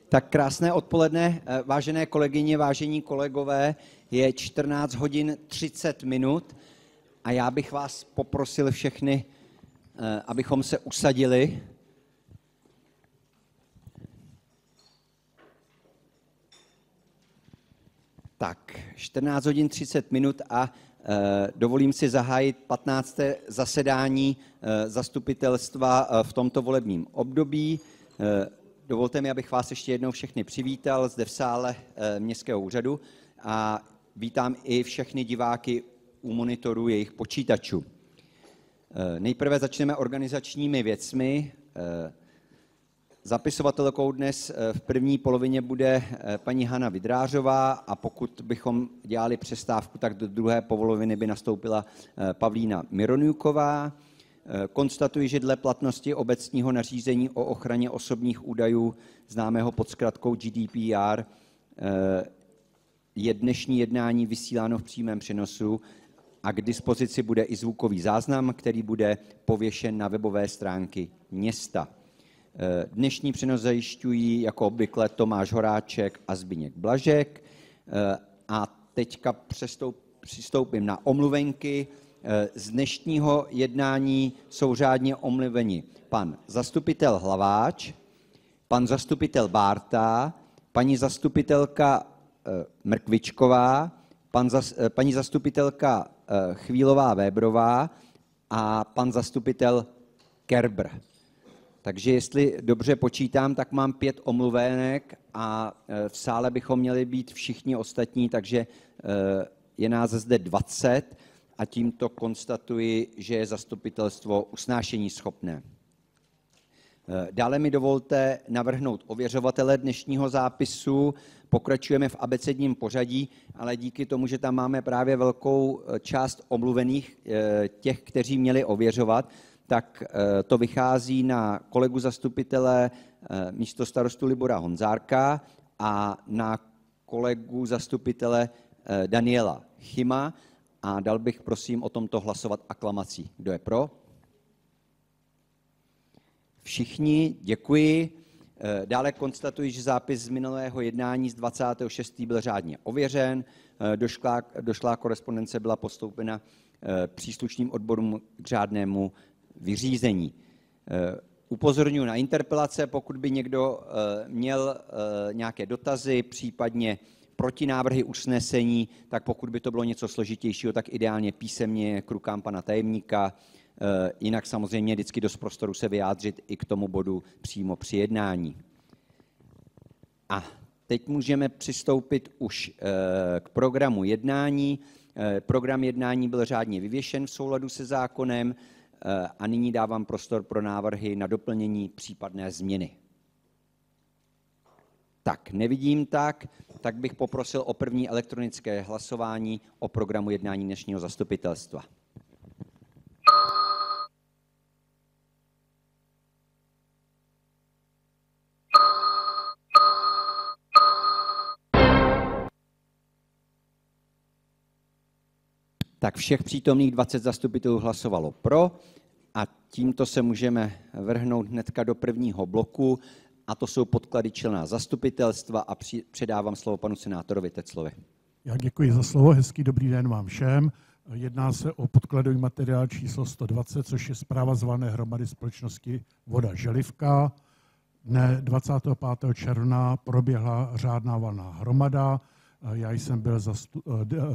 Tak krásné odpoledne, vážené kolegyně, vážení kolegové, je 14 hodin 30 minut a já bych vás poprosil všechny, abychom se usadili. Tak, 14 hodin 30 minut a dovolím si zahájit 15. zasedání zastupitelstva v tomto volebním období. Dovolte mi, abych vás ještě jednou všechny přivítal zde v sále Městského úřadu a vítám i všechny diváky u monitorů jejich počítačů. Nejprve začneme organizačními věcmi. Zapisovatelkou dnes v první polovině bude paní Hana Vydrářová a pokud bychom dělali přestávku, tak do druhé poloviny by nastoupila Pavlína Mironjuková. Konstatuji, že dle platnosti obecního nařízení o ochraně osobních údajů, známého pod zkratkou GDPR, je dnešní jednání vysíláno v přímém přenosu a k dispozici bude i zvukový záznam, který bude pověšen na webové stránky města. Dnešní přenos zajišťují jako obvykle Tomáš Horáček a Zbyněk Blažek. A teďka přistoupím na omluvenky. Z dnešního jednání jsou řádně omluveni pan zastupitel Hlaváč, pan zastupitel Bárta, paní zastupitelka Mrkvičková, paní zastupitelka Chvílová-Vébrová a pan zastupitel Kerber. Takže jestli dobře počítám, tak mám 5 omluvenek a v sále bychom měli být všichni ostatní, takže je nás zde 20 a tímto konstatuji, že je zastupitelstvo usnášení schopné. Dále mi dovolte navrhnout ověřovatele dnešního zápisu. Pokračujeme v abecedním pořadí, ale díky tomu, že tam máme právě velkou část omluvených, těch, kteří měli ověřovat, tak to vychází na kolegu zastupitele místostarostu Libora Honzárka a na kolegu zastupitele Daniela Chyma a dal bych prosím o tomto hlasovat aklamací. Kdo je pro? Všichni, děkuji. Dále konstatuji, že zápis z minulého jednání z 26. byl řádně ověřen. Došlá korespondence byla postoupena příslušným odborům k řádnému vyřízení. Upozorňuji na interpelace, pokud by někdo měl nějaké dotazy, případně protinávrhy usnesení, tak pokud by to bylo něco složitějšího, tak ideálně písemně k rukám pana tajemníka. Jinak samozřejmě vždycky dost prostoru se vyjádřit i k tomu bodu přímo při jednání. A teď můžeme přistoupit už k programu jednání. Program jednání byl řádně vyvěšen v souladu se zákonem a nyní dávám prostor pro návrhy na doplnění případné změny. Tak, nevidím tak bych poprosil o první elektronické hlasování o programu jednání dnešního zastupitelstva. Tak všech přítomných 20 zastupitelů hlasovalo pro a tímto se můžeme vrhnout hnedka do prvního bloku a to jsou podklady člena zastupitelstva a předávám slovo panu senátorovi Teclovi. Já děkuji za slovo, hezký dobrý den vám všem. Jedná se o podkladový materiál číslo 120, což je zpráva z valné hromady společnosti Voda Želivka. Dne 25. června proběhla řádná valná hromada. Já jsem byl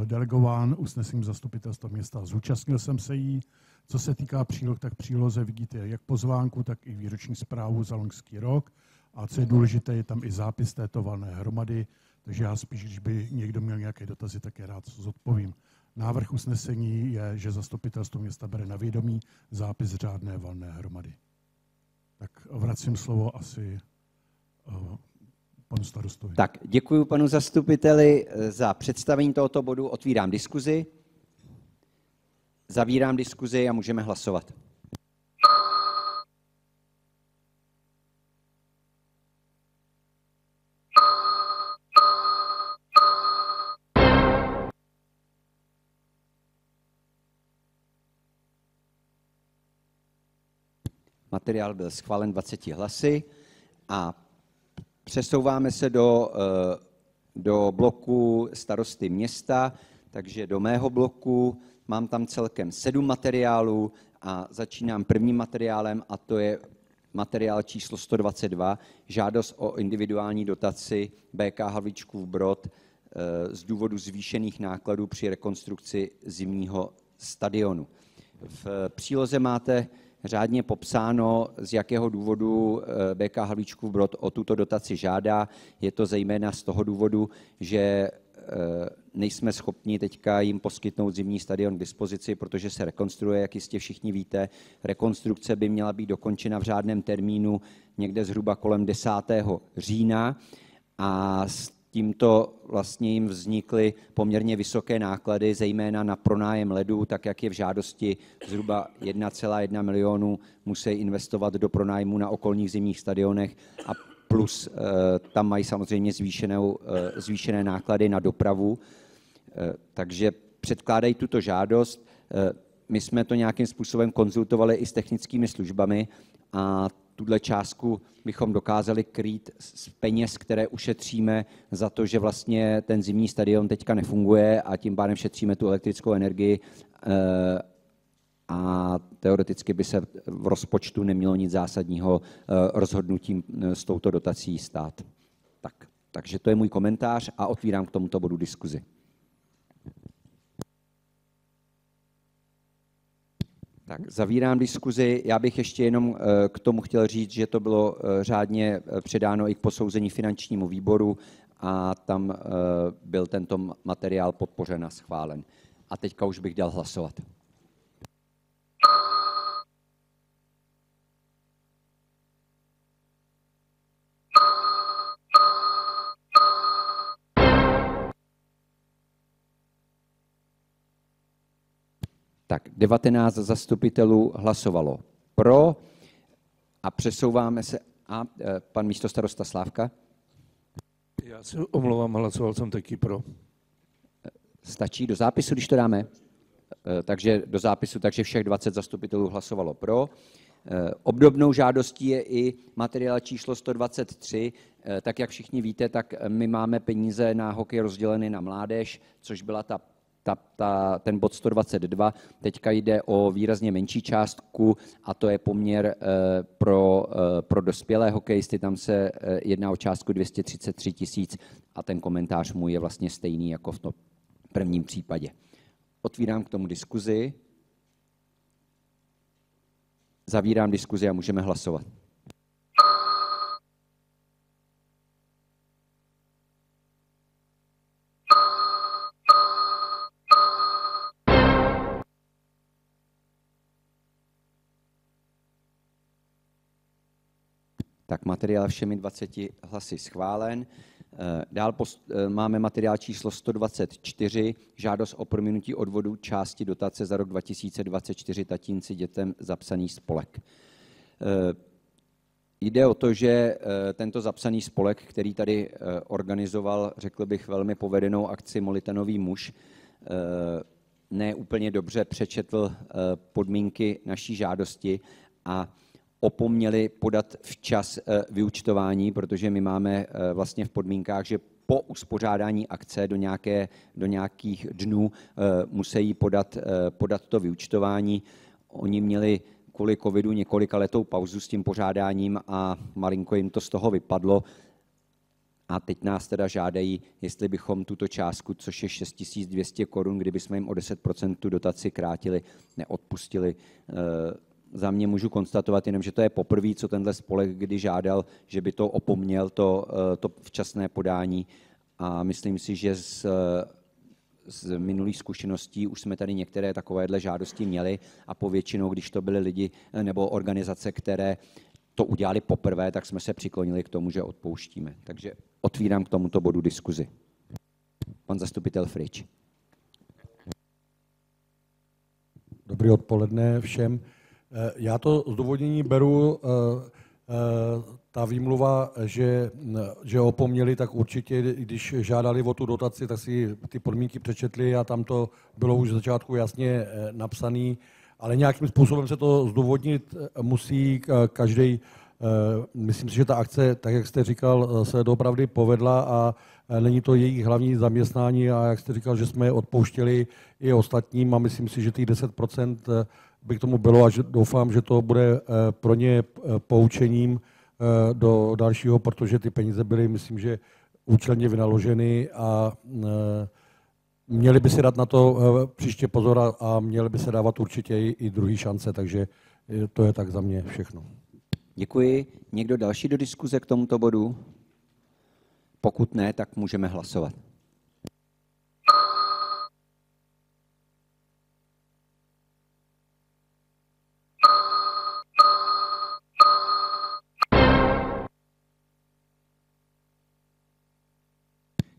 delegován usnesením zastupitelstva města, zúčastnil jsem se jí. Co se týká příloh, tak příloze vidíte jak pozvánku, tak i výroční zprávu za loňský rok. A co je důležité, je tam i zápis této valné hromady, takže já spíš, když by někdo měl nějaké dotazy, tak je rád zodpovím. Návrh usnesení je, že zastupitelstvo města bere na vědomí zápis řádné valné hromady. Tak vracím slovo asi panu starostovi. Tak, děkuji panu zastupiteli za představení tohoto bodu. Otvírám diskuzi. Zavírám diskuzi a můžeme hlasovat. Materiál byl schválen 20 hlasy a Přesouváme se do bloku starosty města, takže do mého bloku mám tam celkem 7 materiálů a začínám prvním materiálem a to je materiál číslo 122, žádost o individuální dotaci BK Havlíčkův Brod z důvodu zvýšených nákladů při rekonstrukci zimního stadionu. V příloze máte řádně popsáno, z jakého důvodu BK Havlíčkův Brod o tuto dotaci žádá. Je to zejména z toho důvodu, že nejsme schopni teďka jim poskytnout zimní stadion k dispozici, protože se rekonstruuje, jak jistě všichni víte. Rekonstrukce by měla být dokončena v řádném termínu někde zhruba kolem 10. října a s tímto vlastně jim vznikly poměrně vysoké náklady, zejména na pronájem ledu, tak jak je v žádosti zhruba 1,1 milionu musí investovat do pronájmu na okolních zimních stadionech a plus tam mají samozřejmě zvýšené náklady na dopravu, takže předkládají tuto žádost. My jsme to nějakým způsobem konzultovali i s technickými službami a tuhle částku bychom dokázali krýt z peněz, které ušetříme za to, že vlastně ten zimní stadion teďka nefunguje a tím pádem šetříme tu elektrickou energii a teoreticky by se v rozpočtu nemělo nic zásadního rozhodnutím s touto dotací stát. Takže to je můj komentář a otvírám k tomuto bodu diskuzi. Tak, zavírám diskuzi. Já bych ještě jenom k tomu chtěl říct, že to bylo řádně předáno i k posouzení finančnímu výboru a tam byl tento materiál podpořen a schválen. A teďka už bych dal hlasovat. Tak 19 zastupitelů hlasovalo pro a přesouváme se. A pan místostarosta Slávka? Já se omlouvám, hlasoval jsem taky pro. Stačí do zápisu, když to dáme? Takže do zápisu, takže všech 20 zastupitelů hlasovalo pro. Obdobnou žádostí je i materiál číslo 123. Tak jak všichni víte, tak my máme peníze na hokej rozděleny na mládež, což byla ten bod 122, teďka jde o výrazně menší částku a to je poměr pro dospělé hokejisty, tam se jedná o částku 233 000 a ten komentář můj je vlastně stejný jako v tom prvním případě. Otvírám k tomu diskuzi, zavírám diskuzi a můžeme hlasovat. Tak materiál všemi 20 hlasy schválen. Dál máme materiál číslo 124, žádost o prominutí odvodu části dotace za rok 2024 tatínci dětem zapsaný spolek. Jde o to, že tento zapsaný spolek, který tady organizoval, řekl bych, velmi povedenou akci Molitanový muž, ne úplně dobře přečetl podmínky naší žádosti a opomněli podat včas vyúčtování, protože my máme vlastně v podmínkách, že po uspořádání akce do nějakých dnů musí podat to vyúčtování. Oni měli kvůli covidu několikaletou pauzu s tím pořádáním a malinko jim to z toho vypadlo. A teď nás teda žádají, jestli bychom tuto částku, což je 6 200 korun, kdybychom jim o 10% tu dotaci krátili, neodpustili. Za mě můžu konstatovat jenom, že to je poprvé, co tenhle spolek kdy žádal, že by to opomněl, to včasné podání. A myslím si, že z minulých zkušeností už jsme tady některé takovéhle žádosti měli a povětšinou, když to byly lidi nebo organizace, které to udělali poprvé, tak jsme se přiklonili k tomu, že odpouštíme. Takže otvírám k tomuto bodu diskuzi. Pan zastupitel Frič. Dobré odpoledne všem. Já to zdůvodnění beru, ta výmluva, že opomněli, tak určitě, když žádali o tu dotaci, tak si ty podmínky přečetli a tam to bylo už z začátku jasně napsané, ale nějakým způsobem se to zdůvodnit musí, každý Myslím si, že ta akce, tak jak jste říkal, se doopravdy povedla a není to jejich hlavní zaměstnání a jak jste říkal, že jsme je odpouštěli i ostatním a myslím si, že těch 10% by k tomu bylo a že doufám, že to bude pro ně poučením do dalšího, protože ty peníze byly, myslím, že účelně vynaloženy a měli by si dát na to příště pozor a měli by se dávat určitě i druhý šance, takže to je tak za mě všechno. Děkuji. Někdo další do diskuze k tomuto bodu? Pokud ne, tak můžeme hlasovat.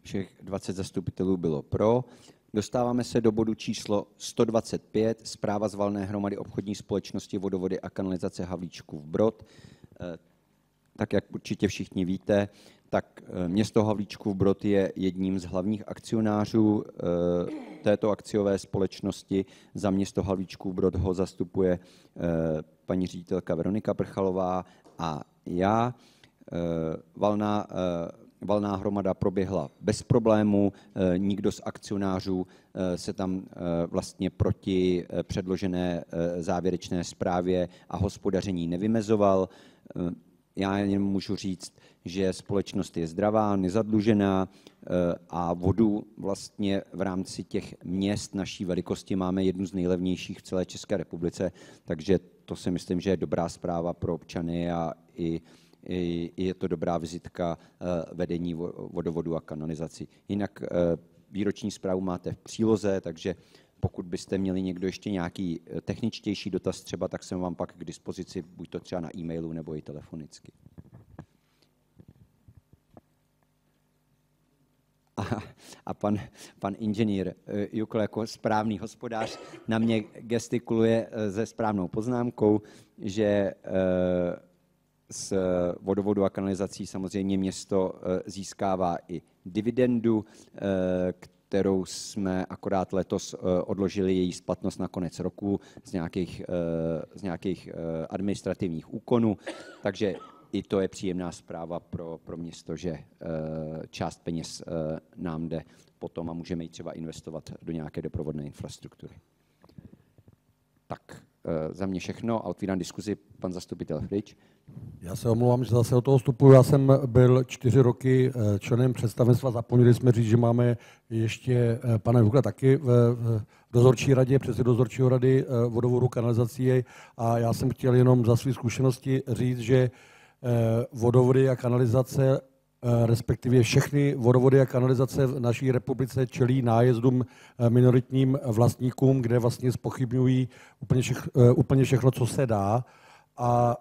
Všech 20 zastupitelů bylo pro. Dostáváme se do bodu číslo 125, zpráva z valné hromady obchodní společnosti Vodovody a kanalizace Havlíčkův Brod. Tak jak určitě všichni víte, tak město Havlíčkův Brod je jedním z hlavních akcionářů této akciové společnosti. Za město Havlíčkův Brod ho zastupuje paní ředitelka Veronika Prchalová a já. Valná hromada proběhla bez problémů, nikdo z akcionářů se tam vlastně proti předložené závěrečné zprávě a hospodaření nevymezoval. Já jen můžu říct, že společnost je zdravá, nezadlužená a vodu vlastně v rámci těch měst naší velikosti máme jednu z nejlevnějších v celé České republice, takže to si myslím, že je dobrá zpráva pro občany a i je to dobrá vizitka vedení vodovodu a kanalizací. Jinak výroční zprávu máte v příloze, takže pokud byste měli někdo ještě nějaký techničtější dotaz třeba, tak jsem vám pak k dispozici, buď to třeba na e-mailu nebo i telefonicky. A pan inženýr Jukl jako správný hospodář na mě gestikuluje se správnou poznámkou, že z vodovodu a kanalizací samozřejmě město získává i dividendu, kterou jsme akorát letos odložili její splatnost na konec roku z nějakých administrativních úkonů, takže i to je příjemná zpráva pro město, že část peněz nám jde potom a můžeme ji třeba investovat do nějaké doprovodné infrastruktury. Tak za mě všechno a otvírám diskuzi, pan zastupitel Frič. Já se omlouvám, že zase od toho vstupuji. Já jsem byl 4 roky členem představenstva. Zapomněli jsme říct, že máme ještě pana Jukla taky v dozorčí radě, předsedu dozorčího rady vodovodu kanalizací. A já jsem chtěl jenom za své zkušenosti říct, že vodovody a kanalizace, respektive všechny vodovody a kanalizace v naší republice čelí nájezdům minoritním vlastníkům, kde vlastně zpochybňují úplně všechno, co se dá. A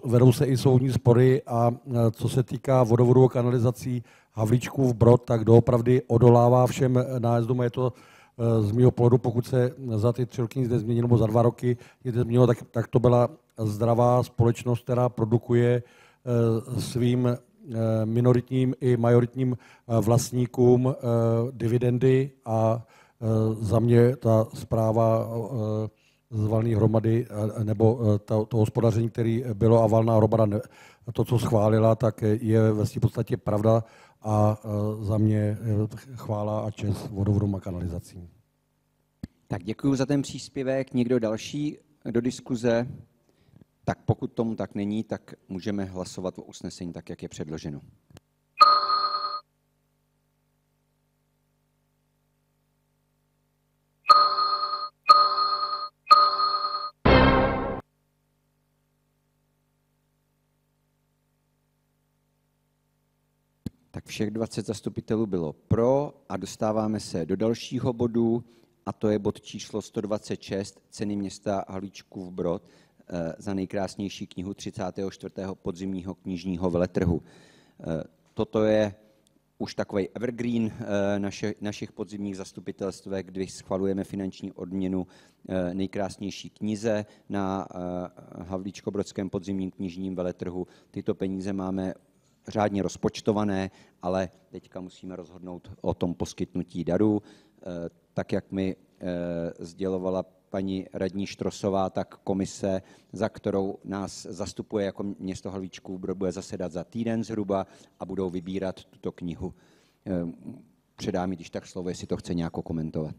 vedou se i soudní spory a co se týká vodovodu a kanalizací Havlíčkův Brod, tak doopravdy odolává všem nájezdům. Je to z mého pohledu, pokud se za ty 3 roky nic nezměnilo, nebo za 2 roky nic nezměnilo, tak to byla zdravá společnost, která produkuje svým minoritním i majoritním vlastníkům dividendy a za mě ta zpráva z valné hromady nebo to hospodaření, které bylo a valná hromada to, co schválila, tak je ve v podstatě pravda a za mě chvála a čest vodovodům a kanalizacím. Tak děkuji za ten příspěvek. Někdo další do diskuze? Tak pokud tomu tak není, tak můžeme hlasovat o usnesení tak, jak je předloženo. Tak všech 20 zastupitelů bylo pro a dostáváme se do dalšího bodu, a to je bod číslo 126, ceny města Havlíčkův Brod za nejkrásnější knihu 34. podzimního knižního veletrhu. Toto je už takový evergreen našich podzimních zastupitelstv, kdy schvalujeme finanční odměnu nejkrásnější knize na Havlíčkobrodském podzimním knižním veletrhu. Tyto peníze máme řádně rozpočtované, ale teďka musíme rozhodnout o tom poskytnutí darů. Tak, jak mi sdělovala paní radní Štrosová, tak komise, za kterou nás zastupuje jako město Havlíčkův Brod, bude zasedat za týden zhruba a budou vybírat tuto knihu. Předám mi když tak slovo, jestli to chce nějak komentovat.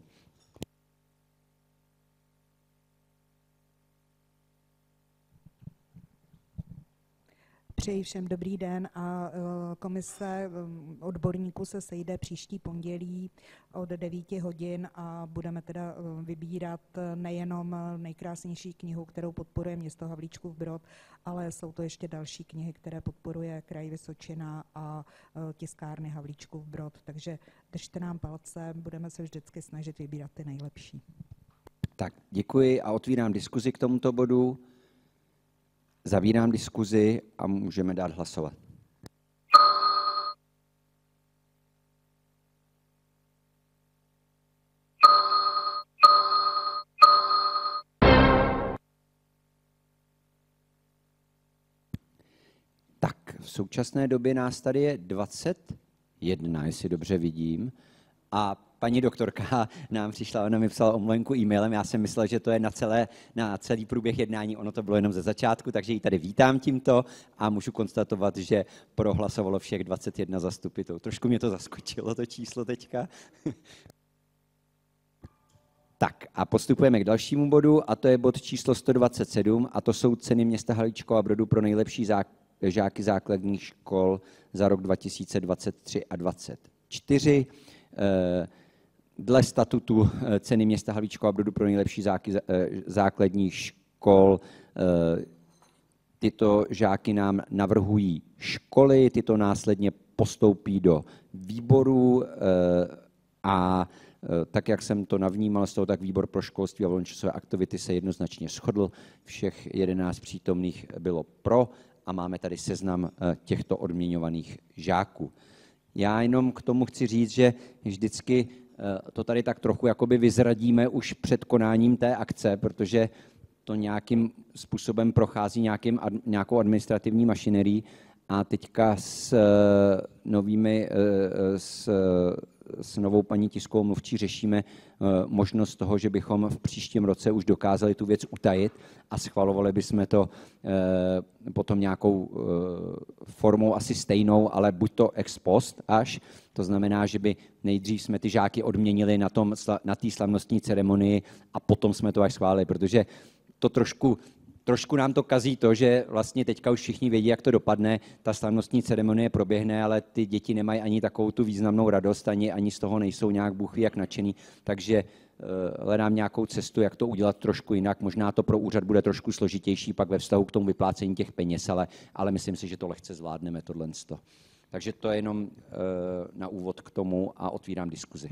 Přeji všem dobrý den a komise odborníků se sejde příští pondělí od 9 hodin a budeme teda vybírat nejenom nejkrásnější knihu, kterou podporuje město Havlíčkův Brod, ale jsou to ještě další knihy, které podporuje kraj Vysočina a tiskárny Havlíčkův Brod. Takže držte nám palce, budeme se vždycky snažit vybírat ty nejlepší. Tak, děkuji a otvírám diskuzi k tomuto bodu. Zavírám diskuzi a můžeme dát hlasovat. Tak, v současné době nás tady je 21, jestli dobře vidím. A paní doktorka nám přišla, ona mi psala omluvenku e-mailem, já jsem myslel, že to je na celý průběh jednání, ono to bylo jenom ze začátku, takže ji tady vítám tímto a můžu konstatovat, že prohlasovalo všech 21 zastupitelů. Trošku mě to zaskočilo, to číslo teďka. Tak a postupujeme k dalšímu bodu a to je bod číslo 127 a to jsou ceny města Havlíčkova Brodu pro nejlepší žáky základních škol za rok 2023 a 2024. Dle statutu ceny města Havlíčkova Brodu pro nejlepší žáky základních škol tyto žáky nám navrhují školy, tyto následně postoupí do výboru a tak, jak jsem to navnímal z toho, tak výbor pro školství a volnočasové aktivity se jednoznačně shodl. Všech 11 přítomných bylo pro a máme tady seznam těchto odměňovaných žáků. Já jenom k tomu chci říct, že vždycky to tady tak trochu jakoby vyzradíme už před konáním té akce, protože to nějakým způsobem prochází nějakou administrativní mašinerií a teďka s novou paní tiskovou mluvčí řešíme možnost toho, že bychom v příštím roce už dokázali tu věc utajit a schvalovali bychom to potom nějakou formou asi stejnou, ale buď to ex post až, to znamená, že by nejdřív jsme ty žáky odměnili na té slavnostní ceremonii a potom jsme to až schválili, protože to trošku nám to kazí to, že vlastně teďka už všichni vědí, jak to dopadne, ta slavnostní ceremonie proběhne, ale ty děti nemají ani takovou tu významnou radost, ani z toho nejsou nějak bůh ví jak nadšený, takže hledám nějakou cestu, jak to udělat trošku jinak. Možná to pro úřad bude trošku složitější pak ve vztahu k tomu vyplácení těch peněz, ale myslím si, že to lehce zvládneme tohle. Takže to je jenom na úvod k tomu a otvírám diskuzi.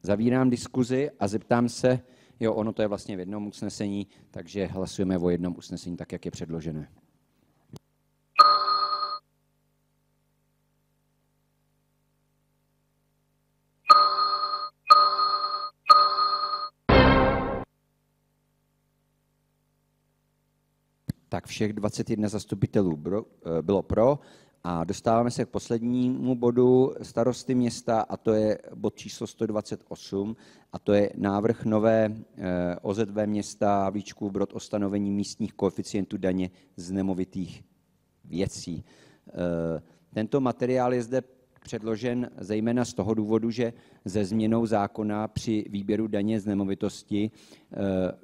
Zavírám diskuzi a zeptám se, jo, ono to je vlastně v jednom usnesení, takže hlasujeme o jednom usnesení tak, jak je předložené. Tak všech 21 zastupitelů bylo pro a dostáváme se k poslednímu bodu starosty města a to je bod číslo 128 a to je návrh nové OZV města Havlíčkův Brod o stanovení místních koeficientů daně z nemovitých věcí. Tento materiál je zde předložen zejména z toho důvodu, že ze změnou zákona při výběru daně z nemovitosti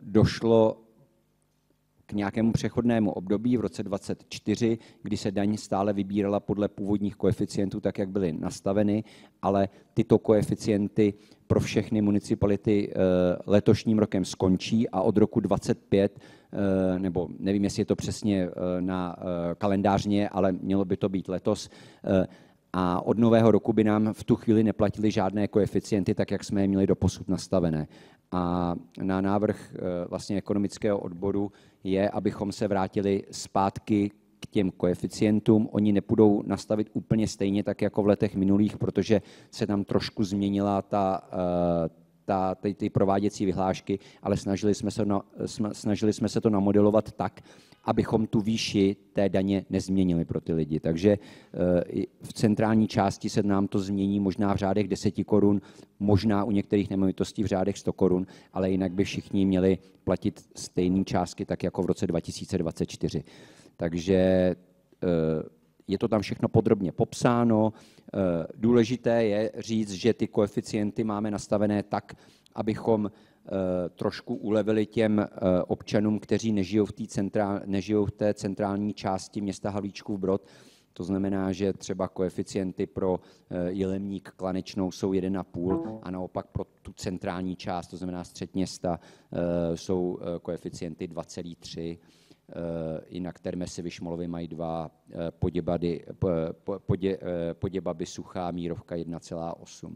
došlo k nějakému přechodnému období v roce 2024, kdy se daň stále vybírala podle původních koeficientů, tak jak byly nastaveny, ale tyto koeficienty pro všechny municipality letošním rokem skončí a od roku 2025, nebo nevím, jestli je to přesně na kalendářně, ale mělo by to být letos, a od nového roku by nám v tu chvíli neplatily žádné koeficienty, tak jak jsme je měli doposud nastavené. A na návrh vlastně ekonomického odboru je, abychom se vrátili zpátky k těm koeficientům. Oni nepůjdou nastavit úplně stejně tak jako v letech minulých, protože se tam trošku změnila ty prováděcí vyhlášky, ale snažili jsme se to namodelovat tak, abychom tu výši té daně nezměnili pro ty lidi. Takže v centrální části se nám to změní možná v řádech 10 korun, možná u některých nemovitostí v řádech 100 korun, ale jinak by všichni měli platit stejné částky, tak jako v roce 2024. Takže je to tam všechno podrobně popsáno. Důležité je říct, že ty koeficienty máme nastavené tak, abychom trošku ulevili těm občanům, kteří nežijou v té centrální části města Havlíčkův Brod. To znamená, že třeba koeficienty pro Jilemník, Klanečnou jsou 1,5 a naopak pro tu centrální část, to znamená střed města, jsou koeficienty 2,3. Jinak Termesy, Vyšmolovy mají 2, Poděbaby, Suchá, Mírovka 1,8.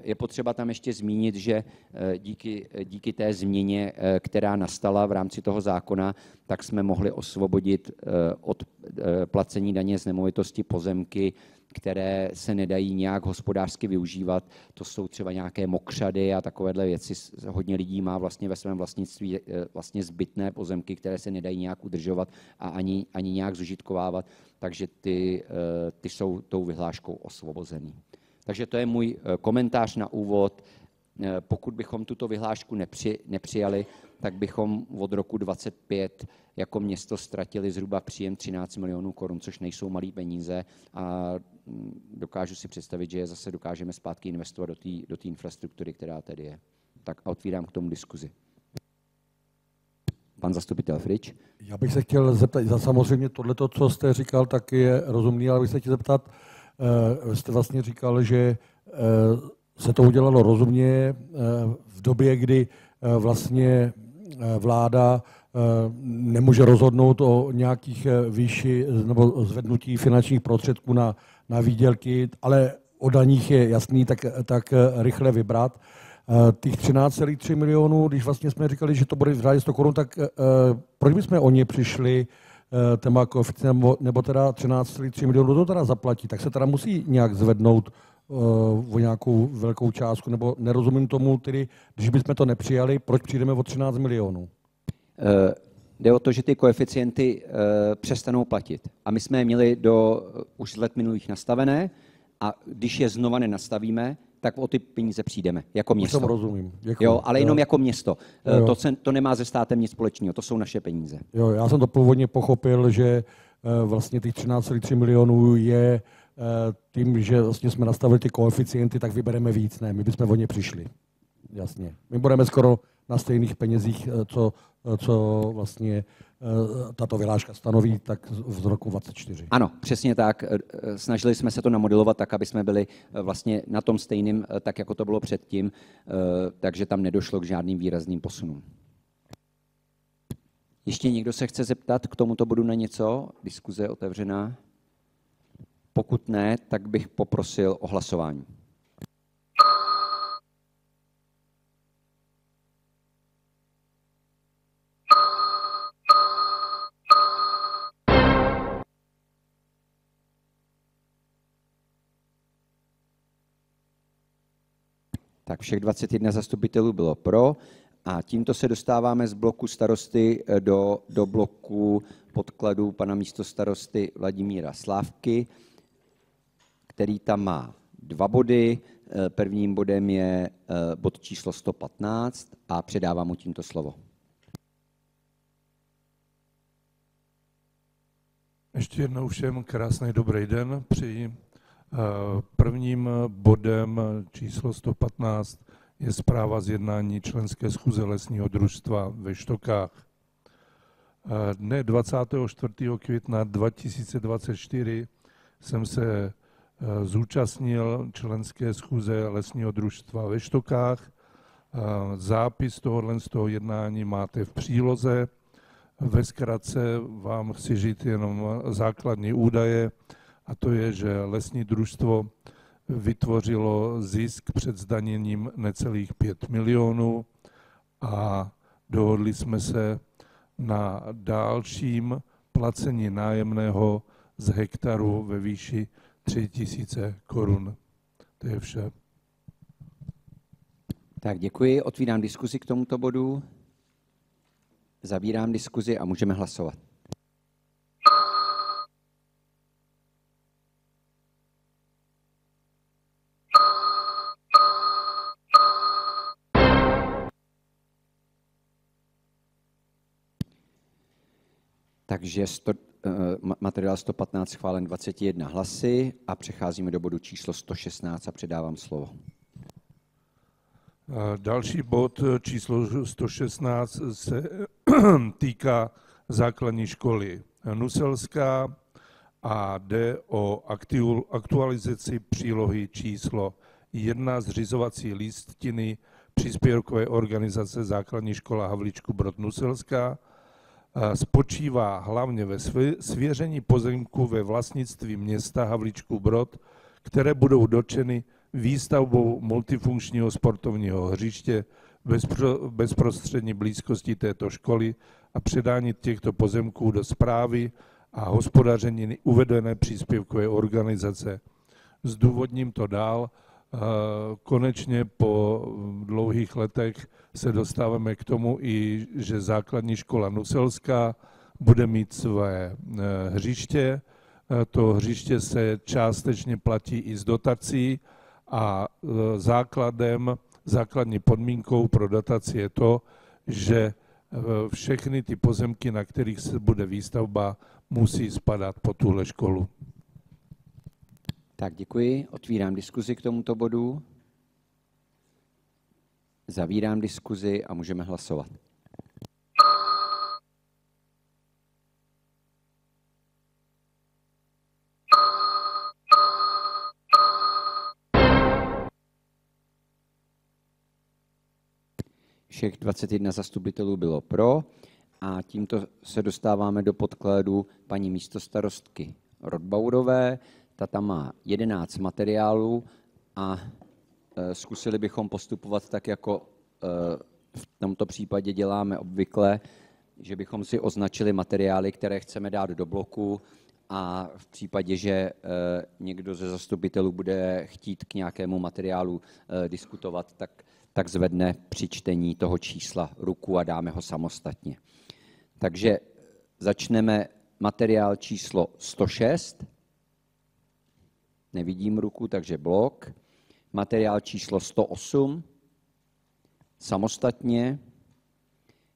Je potřeba tam ještě zmínit, že díky té změně, která nastala v rámci toho zákona, tak jsme mohli osvobodit od placení daně z nemovitosti pozemky, které se nedají nějak hospodářsky využívat. To jsou třeba nějaké mokřady a takovéhle věci. Hodně lidí má vlastně ve svém vlastnictví vlastně zbytné pozemky, které se nedají nějak udržovat a ani nějak zužitkovávat, takže ty jsou tou vyhláškou osvobozený. Takže to je můj komentář na úvod. Pokud bychom tuto vyhlášku nepřijali, tak bychom od roku 2025 jako město ztratili zhruba příjem 13 milionů korun, což nejsou malé peníze a dokážu si představit, že je zase dokážeme zpátky investovat do té infrastruktury, která tady je. Tak a otvírám k tomu diskuzi. Pan zastupitel Frič. Já bych se chtěl zeptat, samozřejmě tohleto, co jste říkal, tak je rozumný, ale bych se chtěl zeptat, jste vlastně říkal, že se to udělalo rozumně v době, kdy vlastně vláda nemůže rozhodnout o nějakých výši nebo zvednutí finančních prostředků na výdělky, ale o daních je jasný, tak rychle vybrat. Těch 13,3 milionů, když vlastně jsme říkali, že to bude v řádě 100 korun, tak proč bychom o ně přišli téma koeficient, nebo teda 13,3 milionů to teda zaplatí, tak se teda musí nějak zvednout o nějakou velkou částku, nebo nerozumím tomu, tedy, když bychom to nepřijali, proč přijdeme o 13 milionů? Jde o to, že ty koeficienty přestanou platit. A my jsme je měli už z let minulých nastavené a když je znova nenastavíme, tak o ty peníze přijdeme jako město. Už tomu rozumím. Děkuji. Jo, ale jenom jako město. To nemá se státem nic společného, to jsou naše peníze. Jo, já jsem to původně pochopil, že vlastně těch 13,3 milionů je tím, že vlastně jsme nastavili ty koeficienty, tak vybereme víc. Ne, my bychom o ně přišli. Jasně. My budeme skoro na stejných penězích, co vlastně tato vyhláška stanoví, tak v roku 2024. Ano, přesně tak. Snažili jsme se to namodelovat tak, aby jsme byli vlastně na tom stejným, tak jako to bylo předtím, takže tam nedošlo k žádným výrazným posunům. Ještě někdo se chce zeptat k tomuto bodu na něco? Diskuze je otevřená. Pokud ne, tak bych poprosil o hlasování. Tak všech 21 zastupitelů bylo pro a tímto se dostáváme z bloku starosty do bloku podkladů pana místostarosty Vladimíra Slávky, který tam má 2 body. Prvním bodem je bod číslo 115 a předávám mu tímto slovo. Ještě jednou všem krásný dobrý den. Přeji. Prvním bodem číslo 115 je zpráva z jednání členské schůze lesního družstva ve Štokách. Dne 24. května 2024 jsem se zúčastnil členské schůze lesního družstva ve Štokách. Zápis tohoto jednání máte v příloze. Ve zkratce vám chci říct jenom základní údaje, a to je, že lesní družstvo vytvořilo zisk před zdaněním necelých 5 milionů a dohodli jsme se na dalším placení nájemného z hektaru ve výši 3 000 korun. To je vše. Tak děkuji, otvírám diskuzi k tomuto bodu. Zavírám diskuzi a můžeme hlasovat. Takže materiál 115 schválen 21 hlasy a přecházíme do bodu číslo 116 a předávám slovo. Další bod číslo 116 se týká základní školy Nuselská a jde o aktualizaci přílohy číslo 1 zřizovací listiny příspěvkové organizace Základní škola Havlíčkův Brod Nuselská. Spočívá hlavně ve svěření pozemku ve vlastnictví města Havlíčkův Brod, které budou dotčeny výstavbou multifunkčního sportovního hřiště v bezprostřední blízkosti této školy a předání těchto pozemků do správy a hospodaření uvedené příspěvkové organizace. Zdůvodním to dál. Konečně po dlouhých letech se dostáváme k tomu, že základní škola Nuselská bude mít své hřiště. To hřiště se částečně platí i z dotací a základní podmínkou pro dotaci je to, že všechny ty pozemky, na kterých se bude výstavba, musí spadat pod tuhle školu. Tak děkuji. Otvírám diskuzi k tomuto bodu. Zavírám diskuzi a můžeme hlasovat. Všech 21 zastupitelů bylo pro a tímto se dostáváme do podkladu paní místostarostky Rodbaurové. Ta tam má 11 materiálů a zkusili bychom postupovat tak, jako v tomto případě děláme obvykle, že bychom si označili materiály, které chceme dát do bloku a v případě, že někdo ze zastupitelů bude chtít k nějakému materiálu diskutovat, tak zvedne při čtení toho čísla ruku a dáme ho samostatně. Takže začneme materiál číslo 106. Nevidím ruku, takže blok. Materiál číslo 108. Samostatně.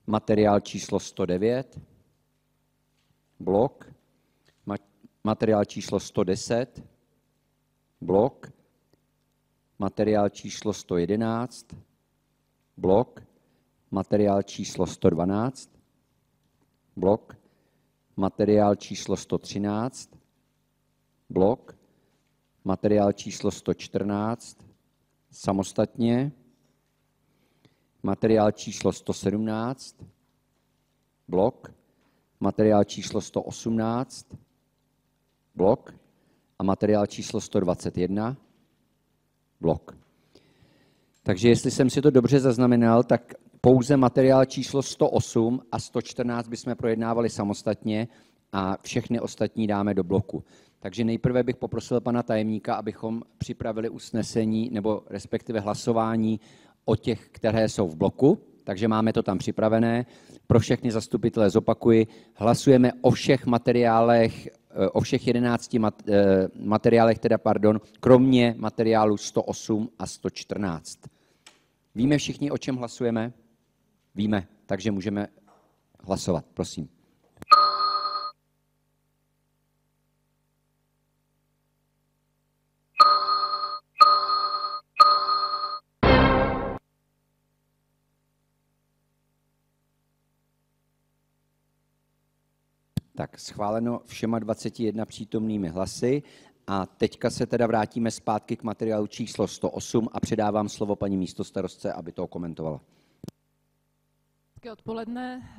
Materiál číslo 109. Blok. Materiál číslo 110. Blok. Materiál číslo 111. Blok. Materiál číslo 112. Blok. Materiál číslo 113. Blok. Materiál číslo 114. Samostatně. Materiál číslo 117. Blok. Materiál číslo 118. Blok. A materiál číslo 121. Blok. Takže jestli jsem si to dobře zaznamenal, tak pouze materiál číslo 108 a 114 bychom projednávali samostatně a všechny ostatní dáme do bloku. Takže nejprve bych poprosil pana tajemníka, abychom připravili usnesení nebo respektive hlasování o těch, které jsou v bloku. Takže máme to tam připravené. Pro všechny zastupitele zopakuji, hlasujeme o všech materiálech, o všech 11 materiálech, kromě materiálu 108 a 114. Víme všichni, o čem hlasujeme? Víme, takže můžeme hlasovat, prosím. Tak schváleno všema 21 přítomnými hlasy a teďka se teda vrátíme zpátky k materiálu číslo 108 a předávám slovo paní místostarostce, aby to komentovala. Hezké odpoledne.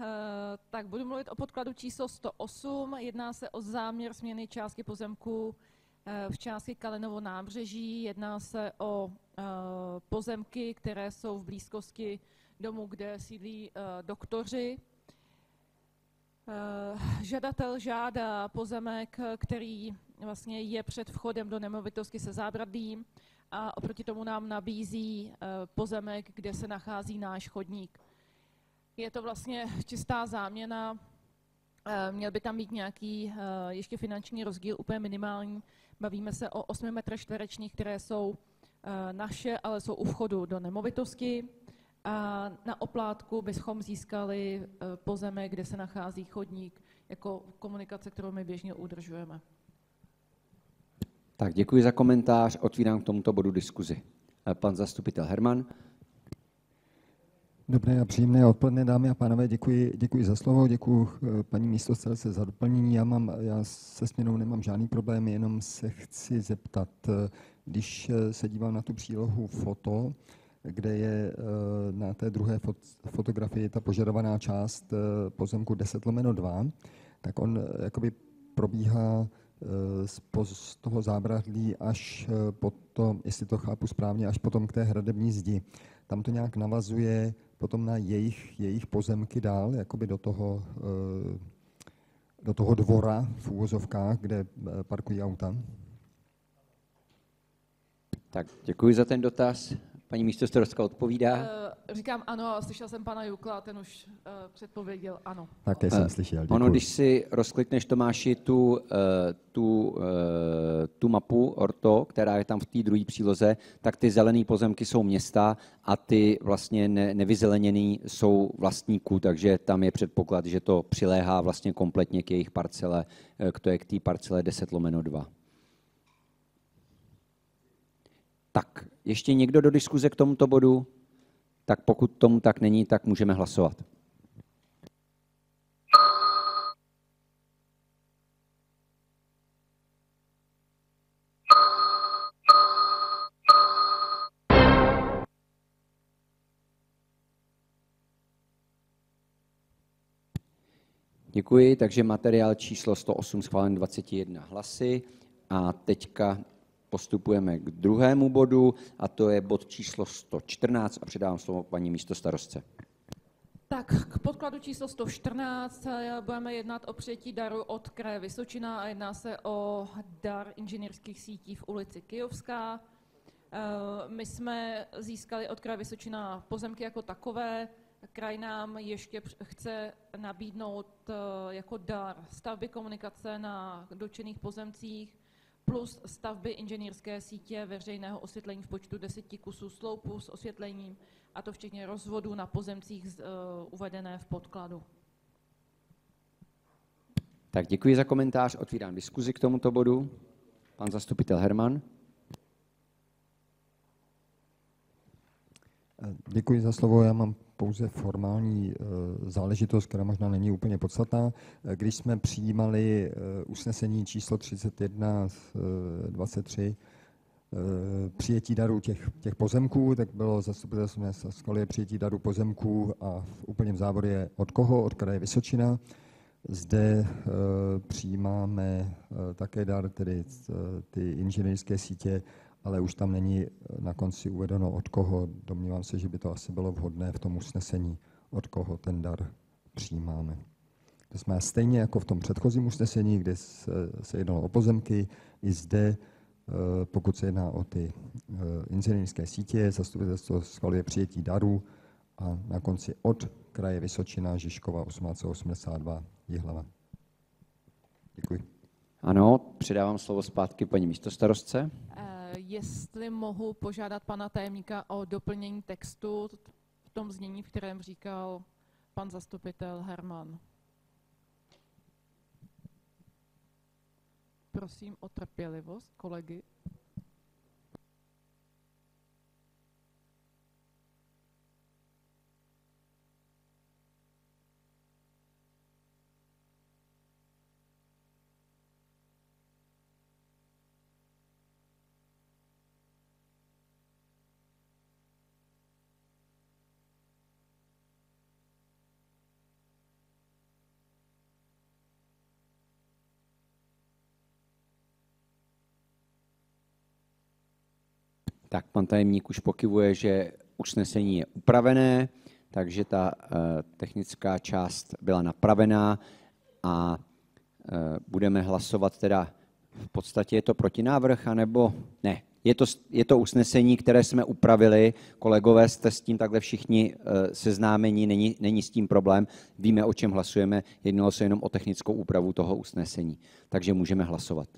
Tak budu mluvit o podkladu číslo 108. Jedná se o záměr směny částky pozemku v části Kalinovo nábřeží. Jedná se o pozemky, které jsou v blízkosti domu, kde sídlí doktoři. Žadatel žádá pozemek, který vlastně je před vchodem do nemovitosti se zábradlím a oproti tomu nám nabízí pozemek, kde se nachází náš chodník. Je to vlastně čistá záměna, měl by tam být nějaký ještě finanční rozdíl, úplně minimální. Bavíme se o 8 metrech čtverečních, které jsou naše, ale jsou u vchodu do nemovitosti. A na oplátku bychom získali pozemek, kde se nachází chodník, jako komunikace, kterou my běžně udržujeme. Tak děkuji za komentář, otvírám k tomuto bodu diskuzi. Pan zastupitel Herman. Dobré a příjemné odpoledne, dámy a pánové, děkuji za slovo, děkuji paní místostarce za doplnění. Já se směnou nemám žádný problém, jenom se chci zeptat, když se dívám na tu přílohu foto, kde je na té druhé fotografii ta požadovaná část pozemku 10/2, tak on jakoby probíhá z toho zábradlí až potom, jestli to chápu správně, až potom k té hradební zdi. Tam to nějak navazuje potom na jejich pozemky dál, jakoby do toho dvora v úvozovkách, kde parkují auta. Tak děkuji za ten dotaz. Paní místostarostka odpovídá. Říkám ano, ale slyšel jsem pana Jukla, ten už předpověděl ano. Také jsem slyšel, děkuji. Ono, když si rozklikneš, Tomáši, tu mapu orto, která je tam v té druhé příloze, tak ty zelené pozemky jsou města a ty vlastně nevyzeleněný jsou vlastníků, takže tam je předpoklad, že to přiléhá vlastně kompletně k jejich parcele, k té parcele 10/2. Tak, ještě někdo do diskuze k tomuto bodu? Tak pokud tomu tak není, tak můžeme hlasovat. Děkuji, takže materiál číslo 108 schválen 21 hlasy a teďka postupujeme k druhému bodu a to je bod číslo 114 a předávám slovo paní místostarostce. Tak k podkladu číslo 114 budeme jednat o přijetí daru od kraje Vysočina a jedná se o dar inženýrských sítí v ulici Kyjovská. My jsme získali od kraje Vysočina pozemky jako takové. Kraj nám ještě chce nabídnout jako dar stavby komunikace na dotčených pozemcích plus stavby inženýrské sítě veřejného osvětlení v počtu 10 kusů sloupu s osvětlením, a to včetně rozvodu na pozemcích uvedené v podkladu. Tak děkuji za komentář, otvírám diskuzi k tomuto bodu. Pan zastupitel Herman. Děkuji za slovo, já mám pouze formální záležitost, která možná není úplně podstatná. Když jsme přijímali usnesení číslo 31/23 přijetí darů těch pozemků, tak bylo zastupitelstvo města Skalie přijetí darů pozemků a v úplném závodu je od koho? Od kraje Vysočina. Zde přijímáme také dar, tedy ty inženýrské sítě, ale už tam není na konci uvedeno od koho. Domnívám se, že by to asi bylo vhodné v tom usnesení, od koho ten dar přijímáme. To jsme stejně jako v tom předchozím usnesení, kde se jednalo o pozemky, i zde, pokud se jedná o ty inženýrské sítě, zastupitelstvo schvaluje přijetí darů a na konci od kraje Vysočina, Žižkova 1882, Jihlava. Děkuji. Ano, předávám slovo zpátky paní místostarostce. Jestli mohu požádat pana tajemníka o doplnění textu v tom znění, v kterém říkal pan zastupitel Herman. Prosím o trpělivost kolegy. Tak pan tajemník už pokyvuje, že usnesení je upravené, takže ta technická část byla napravená a budeme hlasovat teda, v podstatě je to protinávrh, anebo ne. Je to usnesení, které jsme upravili, kolegové, jste s tím takhle všichni seznámeni, není s tím problém, víme, o čem hlasujeme, jednalo se jenom o technickou úpravu toho usnesení, takže můžeme hlasovat.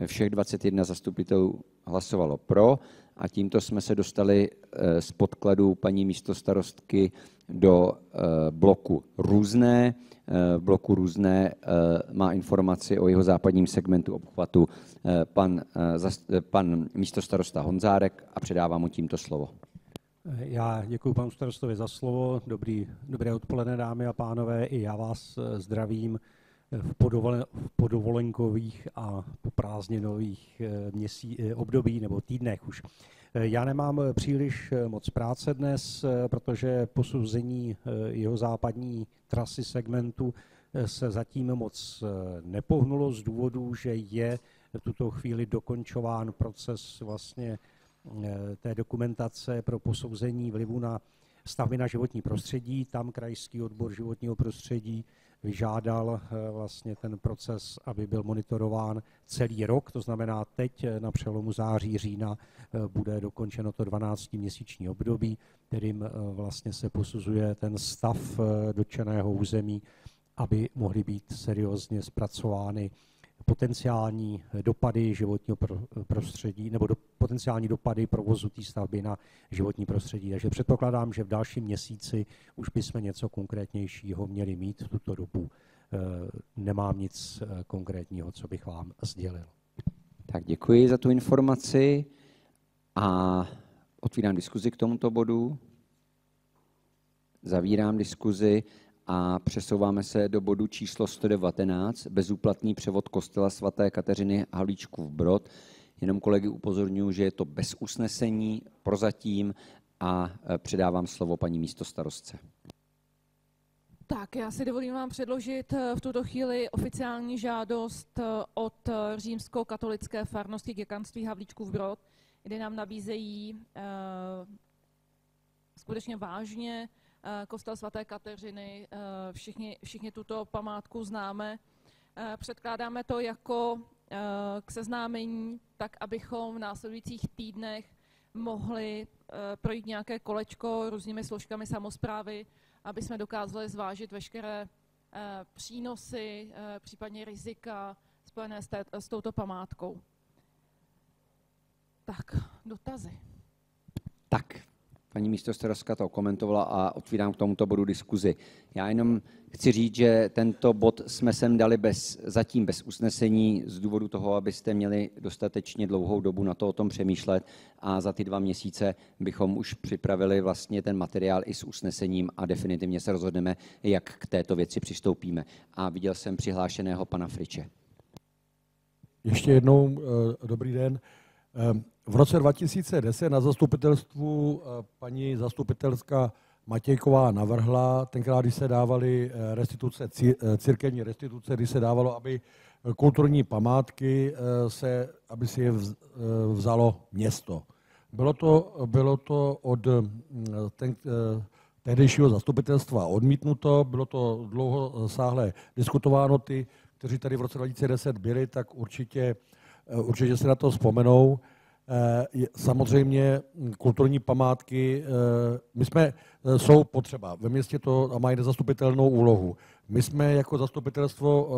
Všech 21 zastupitelů hlasovalo pro a tímto jsme se dostali z podkladu paní místostarostky do bloku různé. V bloku různé má informaci o jeho západním segmentu obchvatu pan místostarosta Honzárek a předávám mu tímto slovo. Já děkuji panu starostovi za slovo. Dobré odpoledne, dámy a pánové. I já vás zdravím v podovolenkových a poprázdninových období nebo týdnech už. Já nemám příliš moc práce dnes, protože posouzení jeho západní trasy segmentu se zatím moc nepohnulo z důvodu, že je v tuto chvíli dokončován proces vlastně té dokumentace pro posouzení vlivu na stavby na životní prostředí. Tam krajský odbor životního prostředí vyžádal vlastně ten proces, aby byl monitorován celý rok, to znamená teď na přelomu září, října bude dokončeno to 12měsíční období, kterým vlastně se posuzuje ten stav dotčeného území, aby mohly být seriózně zpracovány potenciální dopady životního prostředí nebo potenciální dopady provozu té stavby na životní prostředí. Takže předpokládám, že v dalším měsíci už bychom něco konkrétnějšího měli mít. V tuto dobu nemám nic konkrétního, co bych vám sdělil. Tak děkuji za tu informaci a otvírám diskuzi k tomuto bodu. Zavírám diskuzi a přesouváme se do bodu číslo 119, bezúplatný převod kostela svaté Kateřiny Havlíčkův Brod. Jenom kolegy upozorňuji, že je to bez usnesení prozatím a předávám slovo paní místostarostce. Tak, já si dovolím vám předložit v tuto chvíli oficiální žádost od římskokatolické farnosti děkanství Havlíčkův Brod, kde nám nabízejí skutečně vážně kostel svaté Kateřiny, všichni tuto památku známe. Předkládáme to jako k seznámení, tak abychom v následujících týdnech mohli projít nějaké kolečko různými složkami samosprávy, aby jsme dokázali zvážit veškeré přínosy, případně rizika spojené s touto památkou. Tak, dotazy. Tak. Paní místostarostka to komentovala a otvírám k tomuto bodu diskuzi. Já jenom chci říct, že tento bod jsme sem dali zatím bez usnesení z důvodu toho, abyste měli dostatečně dlouhou dobu na to o tom přemýšlet a za ty 2 měsíce bychom už připravili vlastně ten materiál i s usnesením a definitivně se rozhodneme, jak k této věci přistoupíme. A viděl jsem přihlášeného pana Friče. Ještě jednou dobrý den. V roce 2010 na zastupitelstvu paní zastupitelská Matějková navrhla, tenkrát, když se dávaly restituce, církevní restituce, když se dávalo, aby kulturní památky aby si je vzalo město. Bylo to od tehdejšího zastupitelstva odmítnuto, bylo to dlouhosáhle diskutováno. Ty, kteří tady v roce 2010 byli, tak určitě se na to vzpomenou. Samozřejmě kulturní památky jsou potřeba. Ve městě to mají nezastupitelnou úlohu. My jsme jako zastupitelstvo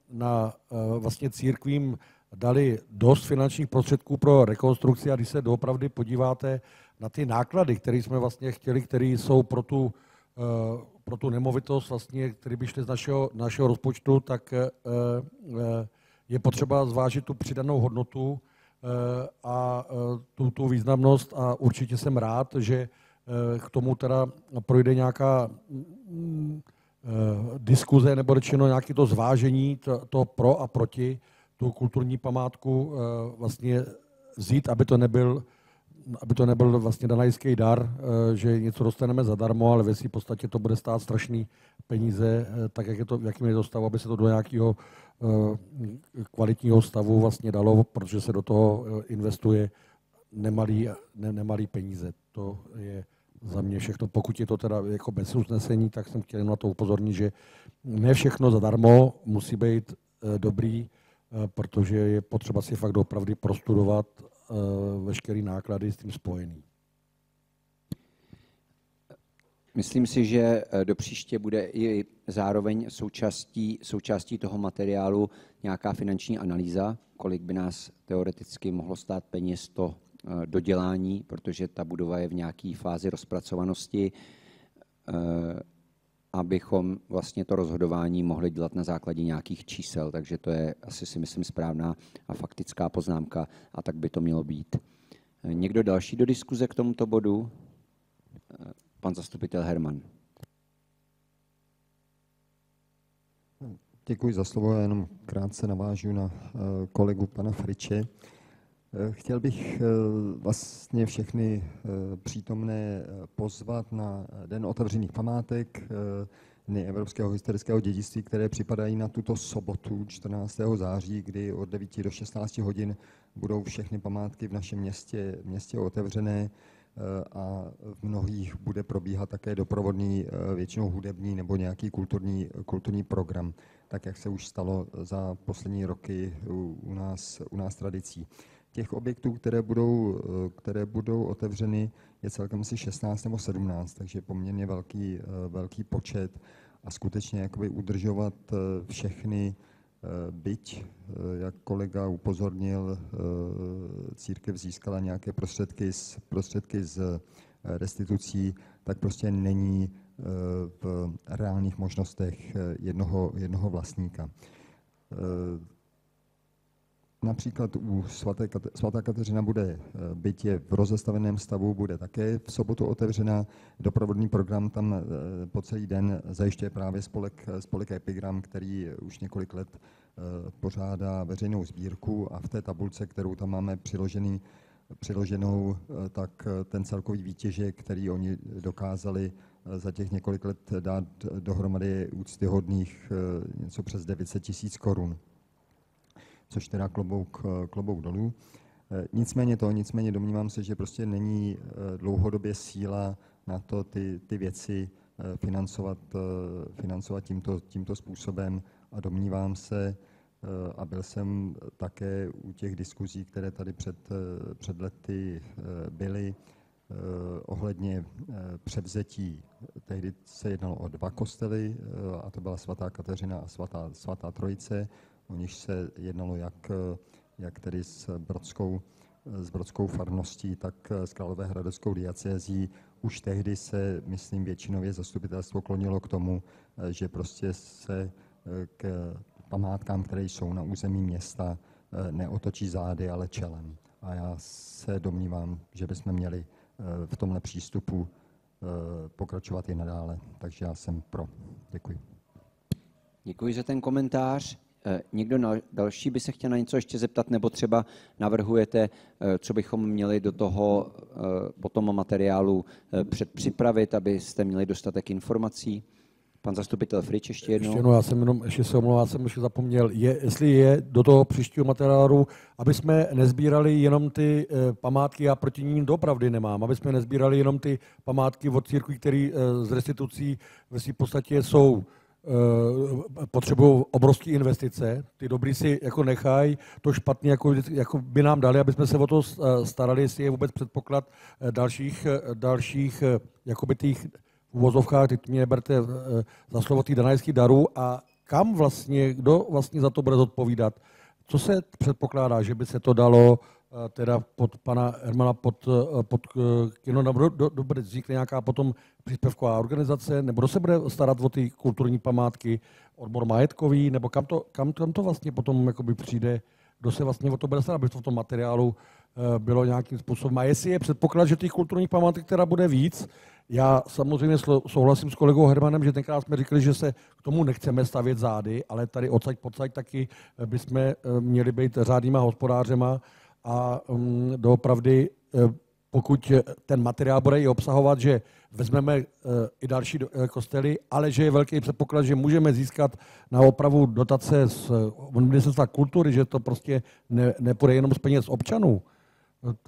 na vlastně církvím dali dost finančních prostředků pro rekonstrukci a když se doopravdy podíváte na ty náklady, které jsme vlastně chtěli, které jsou pro tu nemovitost, vlastně, které by šly z našeho rozpočtu, tak je potřeba zvážit tu přidanou hodnotu a tu významnost a určitě jsem rád, že k tomu teda projde nějaká diskuze nebo řečeno nějaké to zvážení, to pro a proti tu kulturní památku vlastně vzít, aby to nebyl vlastně danajský dar, že něco dostaneme zadarmo, ale ve své podstatě to bude stát strašný peníze, tak jakým je to stavu, aby se to do nějakého kvalitního stavu vlastně dalo, protože se do toho investuje nemalý peníze. To je za mě všechno. Pokud je to teda jako bez usnesení, tak jsem chtěl na to upozornit, že ne všechno zadarmo musí být dobrý, protože je potřeba si fakt opravdu prostudovat veškeré náklady s tím spojený. Myslím si, že do příště bude i zároveň součástí toho materiálu nějaká finanční analýza, kolik by nás teoreticky mohlo stát peněz to dodělání, protože ta budova je v nějaké fázi rozpracovanosti, abychom vlastně to rozhodování mohli dělat na základě nějakých čísel. Takže to je asi si myslím správná a faktická poznámka a tak by to mělo být. Někdo další do diskuze k tomuto bodu? Pan zastupitel Herman. Děkuji za slovo, já jenom krátce navážu na kolegu pana Friče. Chtěl bych vlastně všechny přítomné pozvat na Den otevřených památek, Dny Evropského historického dědictví, které připadají na tuto sobotu 14. září, kdy od 9 do 16 hodin budou všechny památky v našem městě otevřené a v mnohých bude probíhat také doprovodný, většinou hudební nebo nějaký kulturní program, tak jak se už stalo za poslední roky u nás tradicí. Těch objektů, které budou otevřeny, je celkem asi 16 nebo 17, takže poměrně velký počet a skutečně jakoby udržovat všechny, byť, jak kolega upozornil, církev získala nějaké prostředky z restitucí, tak prostě není v reálných možnostech jednoho vlastníka. Například u svatá Kateřina bude, byť je v rozestaveném stavu, bude také v sobotu otevřena. Doprovodný program tam po celý den zajišťuje právě spolek Epigram, který už několik let pořádá veřejnou sbírku a v té tabulce, kterou tam máme přiloženou, tak ten celkový výtěžek, který oni dokázali za těch několik let dát dohromady, je úctyhodných něco přes 900 000 korun. Což teda klobouk dolů. Nicméně domnívám se, že prostě není dlouhodobě síla na to ty věci financovat tímto způsobem a domnívám se, a byl jsem také u těch diskuzí, které tady před lety byly, ohledně převzetí. Tehdy se jednalo o 2 kostely, a to byla svatá Kateřina a svatá Trojice. O nich se jednalo jak tedy s brodskou farností, tak s královéhradeckou diecézí. Už tehdy se, myslím, většinově zastupitelstvo klonilo k tomu, že prostě se k památkám, které jsou na území města, neotočí zády, ale čelem. A já se domnívám, že bychom měli v tomhle přístupu pokračovat i nadále. Takže já jsem pro. Děkuji. Děkuji za ten komentář. Někdo další by se chtěl na něco ještě zeptat, nebo třeba navrhujete, co bychom měli do toho potom materiálu předpřipravit, abyste měli dostatek informací? Pan zastupitel Frič ještě jednou. Ještě se omlouvám, jsem ještě zapomněl, jestli je do toho příštího materiálu, aby jsme nezbírali jenom ty památky, já proti ním doopravdy nemám, aby jsme nezbírali jenom ty památky od církví, které z restitucí ve své podstatě jsou potřebují obrovské investice, ty dobrý si jako nechají, to špatně jako by nám dali, aby jsme se o to starali, jestli je vůbec předpoklad dalších jakoby těch v uvozovkách, teď mě neberte za slovo těch danajských darů a kam vlastně, kdo vlastně za to bude zodpovídat. Co se předpokládá, že by se to dalo teda pod pana Hermana pod kino, nebo bude vznikne nějaká potom příspěvková organizace, nebo kdo se bude starat o ty kulturní památky, odbor majetkový, nebo kam to vlastně potom jakoby přijde, kdo se vlastně o to bude starat, aby to v tom materiálu bylo nějakým způsobem. A jestli je předpoklad, že těch kulturních památek teda bude víc, já samozřejmě souhlasím s kolegou Hermanem, že tenkrát jsme říkali, že se k tomu nechceme stavět zády, ale tady odsaď pocať taky bychom měli být řádnýma hospodářema a doopravdy, pokud ten materiál bude i obsahovat, že vezmeme i další kostely, ale že je velký předpoklad, že můžeme získat na opravu dotace z Ministerstva kultury, že to prostě nepůjde jenom z peněz občanů.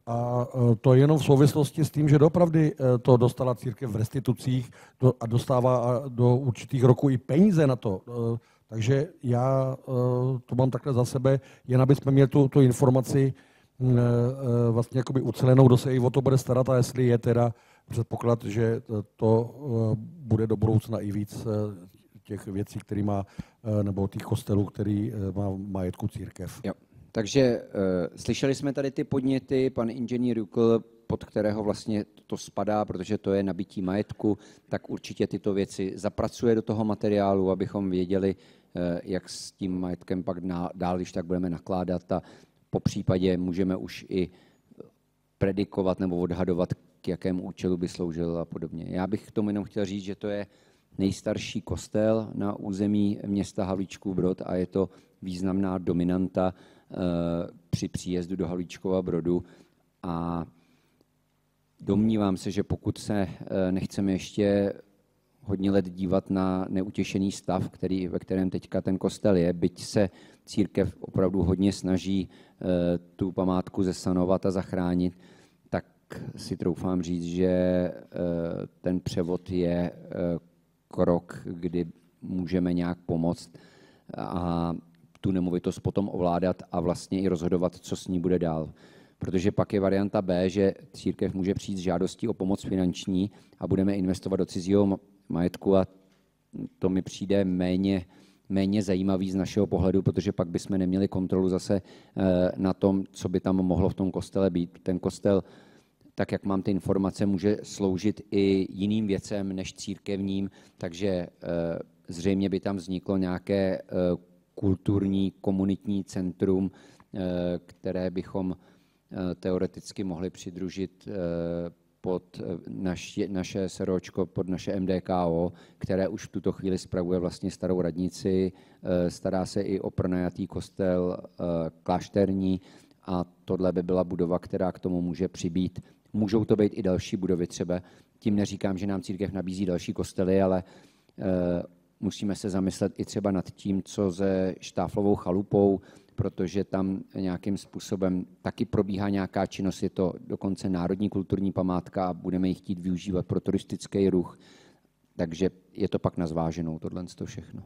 A to jenom v souvislosti s tím, že doopravdy to dostala církev v restitucích a dostává do určitých roků i peníze na to. Takže já to mám takhle za sebe, jen aby jsme měli tu informaci vlastně jakoby ucelenou, kdo se i o to bude starat a jestli je teda předpoklad, že to bude do budoucna i víc těch věcí, který má, nebo těch kostelů, který má majetku církev. Jo. Takže slyšeli jsme tady ty podněty, pan inženýr Rukl, pod kterého vlastně to spadá, protože to je nabití majetku, tak určitě tyto věci zapracuje do toho materiálu, abychom věděli, jak s tím majetkem pak dál, když tak budeme nakládat, a po případě můžeme už i predikovat nebo odhadovat, k jakému účelu by sloužil a podobně. Já bych k tomu jenom chtěl říct, že to je nejstarší kostel na území města Havlíčkův Brod a je to významná dominanta při příjezdu do Havlíčkova Brodu. A domnívám se, že pokud se nechceme ještě hodně let dívat na neutěšený stav, ve kterém teďka ten kostel je, byť se církev opravdu hodně snaží tu památku zesanovat a zachránit, tak si troufám říct, že ten převod je krok, kdy můžeme nějak pomoct a tu nemovitost potom ovládat a vlastně i rozhodovat, co s ní bude dál. Protože pak je varianta B, že církev může přijít s žádostí o pomoc finanční a budeme investovat do cizího majetku a to mi přijde méně zajímavý z našeho pohledu, protože pak bychom neměli kontrolu zase na tom, co by tam mohlo v tom kostele být. Ten kostel, tak jak mám ty informace, může sloužit i jiným věcem než církevním, takže zřejmě by tam vzniklo nějaké kulturní, komunitní centrum, které bychom teoreticky mohli přidružit pod naše SROčko, pod naše MDKO, které už v tuto chvíli spravuje vlastně starou radnici, stará se i o pronajatý kostel klášterní a tohle by byla budova, která k tomu může přibýt. Můžou to být i další budovy třeba. Tím neříkám, že nám církev nabízí další kostely, ale musíme se zamyslet i třeba nad tím, co se Štáflovou chalupou, protože tam nějakým způsobem taky probíhá nějaká činnost, je to dokonce národní kulturní památka a budeme ji chtít využívat pro turistický ruch, takže je to pak na zváženou tohle všechno.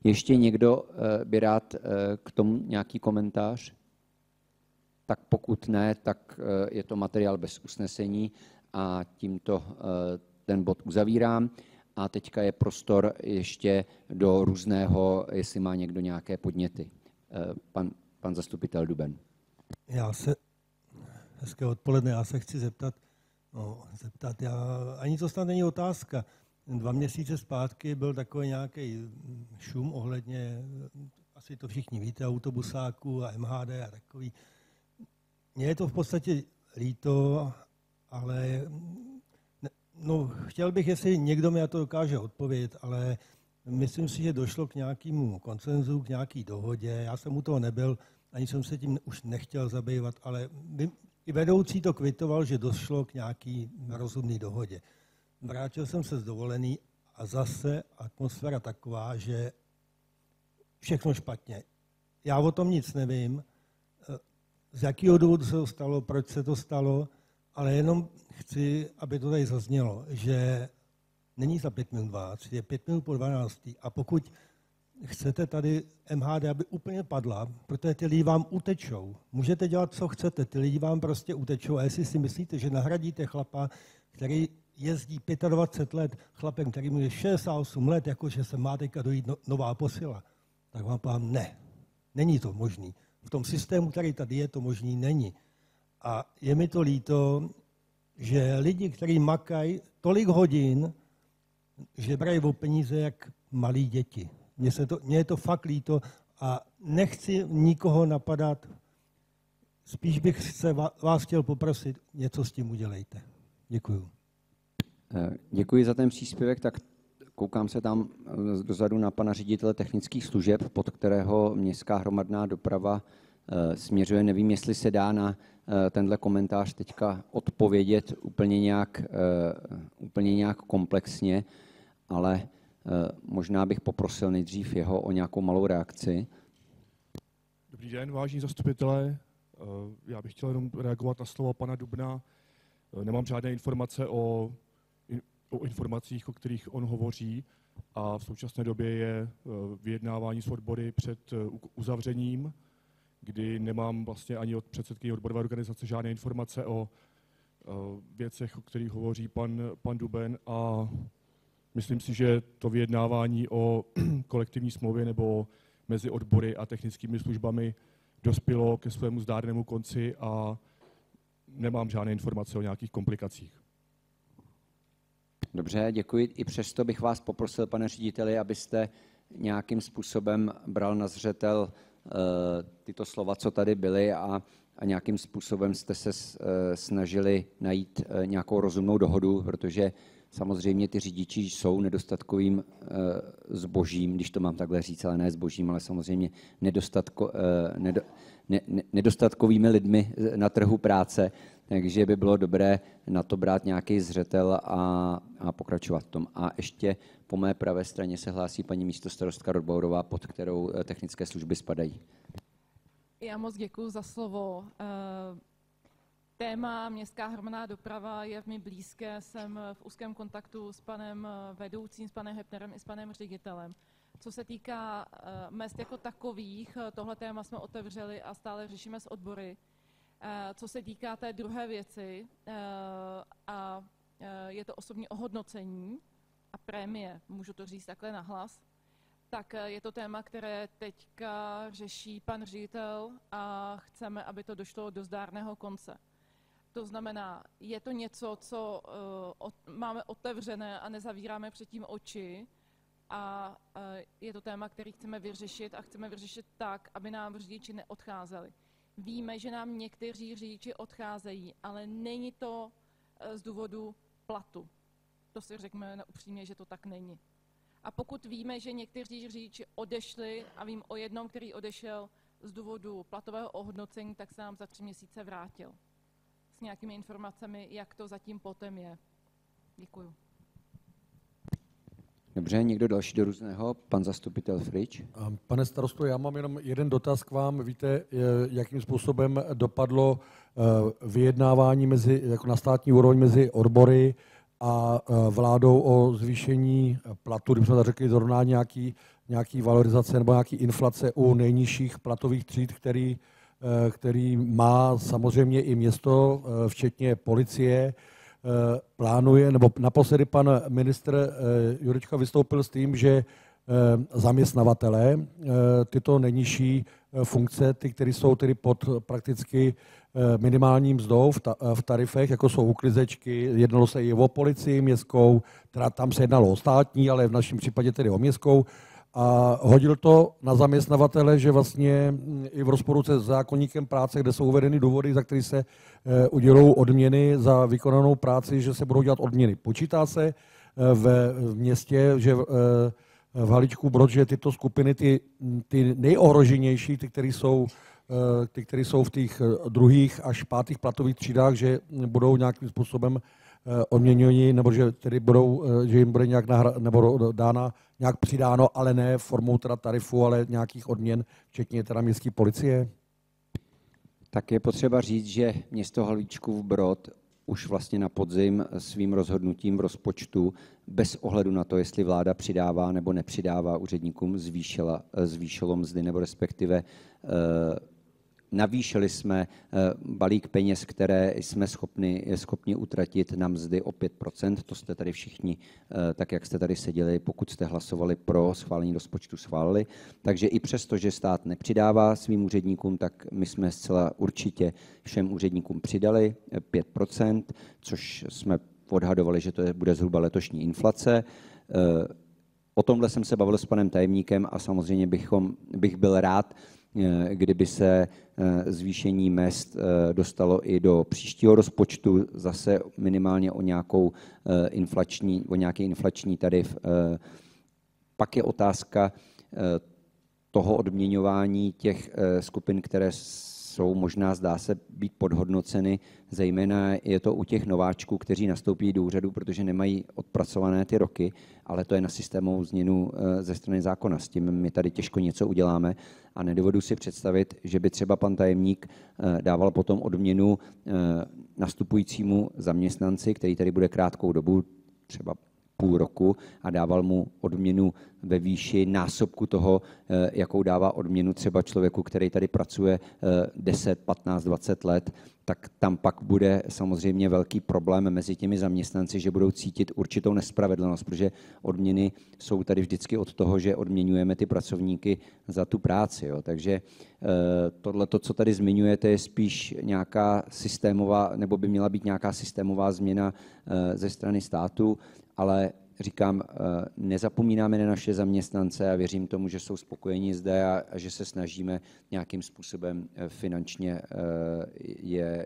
Ještě někdo by rád k tomu nějaký komentář? Tak pokud ne, tak je to materiál bez usnesení a tímto ten bod uzavírám. A teďka je prostor ještě do různého, jestli má někdo nějaké podněty. Pan zastupitel Duben. Hezké odpoledne, já se chci zeptat, ani to snad není otázka. 2 měsíce zpátky byl takový nějaký šum ohledně, asi to všichni víte, autobusáků a MHD a takový. Mně je to v podstatě líto, ale chtěl bych, jestli někdo mi na to dokáže odpovědět, ale myslím si, že došlo k nějakému konsenzu, k nějaké dohodě. Já jsem u toho nebyl, ani jsem se tím už nechtěl zabývat, ale i vedoucí to kvitoval, že došlo k nějaké rozumné dohodě. Vrátil jsem se z dovolený a zase atmosféra taková, že všechno špatně. Já o tom nic nevím, z jakého důvodu se to stalo, proč se to stalo, ale jenom chci, aby to tady zaznělo, že není za 5 minut 12, je 5 minut po 12. A pokud chcete tady MHD, aby úplně padla, protože ty lidi vám utečou. Můžete dělat, co chcete, ty lidi vám prostě utečou. A jestli si myslíte, že nahradíte chlapa, který jezdí 25 let, chlapem, který mu je 68 let, jakože se má teďka dojít nová posila, tak vám povím, ne, není to možný. V tom systému, který tady je, to možný není. A je mi to líto, že lidi, kteří makají tolik hodin, že brají o peníze jak malí děti. Mně je to fakt líto a nechci nikoho napadat. Spíš bych se vás chtěl poprosit, něco s tím udělejte. Děkuju. Děkuji za ten příspěvek, tak koukám se tam dozadu na pana ředitele technických služeb, pod kterého městská hromadná doprava směřuje. Nevím, jestli se dá na tenhle komentář teďka odpovědět úplně nějak komplexně, ale možná bych poprosil nejdřív jeho o nějakou malou reakci. Dobrý den, vážení zastupitelé. Já bych chtěl jenom reagovat na slova pana Dubna. Nemám žádné informace o informacích, o kterých on hovoří, a v současné době je vyjednávání s odbory před uzavřením, kdy nemám vlastně ani od předsedkyně odborové organizace žádné informace o věcech, o kterých hovoří pan Duben, a myslím si, že to vyjednávání o kolektivní smlouvě nebo mezi odbory a technickými službami dospělo ke svému zdárnému konci a nemám žádné informace o nějakých komplikacích. Dobře, děkuji. I přesto bych vás poprosil, pane řediteli, abyste nějakým způsobem bral na zřetel tyto slova, co tady byly, a nějakým způsobem jste se snažili najít nějakou rozumnou dohodu, protože samozřejmě ty řidiči jsou nedostatkovým zbožím, když to mám takhle říct, ale ne zbožím, ale samozřejmě nedostatkovými lidmi na trhu práce, takže by bylo dobré na to brát nějaký zřetel a pokračovat v tom. A ještě po mé pravé straně se hlásí paní místostarostka Rodbaurová, pod kterou technické služby spadají. Já moc děkuji za slovo. Téma městská hromadná doprava je mi blízké, jsem v úzkém kontaktu s panem vedoucím, s panem Hepnerem i s panem ředitelem. Co se týká mezd jako takových, tohle téma jsme otevřeli a stále řešíme s odbory. Co se týká té druhé věci, a je to osobní ohodnocení a prémie, můžu to říct takhle nahlas, tak je to téma, které teďka řeší pan ředitel a chceme, aby to došlo do zdárného konce. To znamená, je to něco, co máme otevřené a nezavíráme předtím oči, a je to téma, který chceme vyřešit a chceme vyřešit tak, aby nám řidiči neodcházeli. Víme, že nám někteří řidiči odcházejí, ale není to z důvodu platu. To si řekněme upřímně, že to tak není. A pokud víme, že někteří řidiči odešli, a vím o jednom, který odešel z důvodu platového ohodnocení, tak se nám za 3 měsíce vrátil s nějakými informacemi, jak to zatím potom je. Děkuju. Dobře, někdo další do různého? Pan zastupitel Frič. Pane starosto, já mám jenom jeden dotaz k vám. Víte, jakým způsobem dopadlo vyjednávání jako na státní úrovni mezi odbory a vládou o zvýšení platu, kdybychom tak řekli, zrovna nějaký valorizace nebo nějaký inflace u nejnižších platových tříd, který má samozřejmě i město, včetně policie, plánuje, nebo naposledy pan ministr Jurečka vystoupil s tím, že zaměstnavatelé tyto nejnižší funkce, ty, které jsou tedy pod prakticky minimální mzdou v tarifech, jako jsou uklizečky, jednalo se i o policii městskou, teda tam se jednalo o státní, ale v našem případě tedy o městskou, a hodil to na zaměstnavatele, že vlastně i v rozporu se zákoníkem práce, kde jsou uvedeny důvody, za které se udělují odměny za vykonanou práci, že se budou dělat odměny. Počítá se v městě, že v Haličku Brod, že tyto skupiny, ty nejohroženější, ty, které jsou v těch druhých až pátých platových třídách, že budou nějakým způsobem odměněni, nebo že tedy že jim bude nějak nebo dána nějak přidáno, ale ne formou teda tarifu, ale nějakých odměn, včetně teda městské policie? Tak je potřeba říct, že město Haličkův Brod už vlastně na podzim svým rozhodnutím v rozpočtu bez ohledu na to, jestli vláda přidává nebo nepřidává úředníkům, zvýšilo mzdy, nebo respektive navýšili jsme balík peněz, které jsme schopni utratit na mzdy o 5%. To jste tady všichni, tak jak jste tady seděli, pokud jste hlasovali pro schválení rozpočtu, schválili. Takže i přesto, že stát nepřidává svým úředníkům, tak my jsme zcela určitě všem úředníkům přidali 5%, což jsme odhadovali, že to bude zhruba letošní inflace. O tomhle jsem se bavil s panem tajemníkem a samozřejmě bych byl rád, kdyby se zvýšení mezd dostalo i do příštího rozpočtu, zase minimálně o nějaký inflační tarif. Pak je otázka toho odměňování těch skupin, které jsou možná, zdá se, být podhodnoceny, zejména je to u těch nováčků, kteří nastoupí do úřadu, protože nemají odpracované ty roky, ale to je na systémovou změnu ze strany zákona. S tím my tady těžko něco uděláme a nedovedu si představit, že by třeba pan tajemník dával potom odměnu nastupujícímu zaměstnanci, který tady bude krátkou dobu, třeba půl roku a dával mu odměnu ve výši násobku toho, jakou dává odměnu třeba člověku, který tady pracuje 10, 15, 20 let, tak tam pak bude samozřejmě velký problém mezi těmi zaměstnanci, že budou cítit určitou nespravedlnost, protože odměny jsou tady vždycky od toho, že odměňujeme ty pracovníky za tu práci. Jo. Takže tohle, co tady zmiňujete, je spíš nějaká systémová, nebo by měla být nějaká systémová změna ze strany státu, ale říkám, nezapomínáme na naše zaměstnance a věřím tomu, že jsou spokojení zde a že se snažíme nějakým způsobem finančně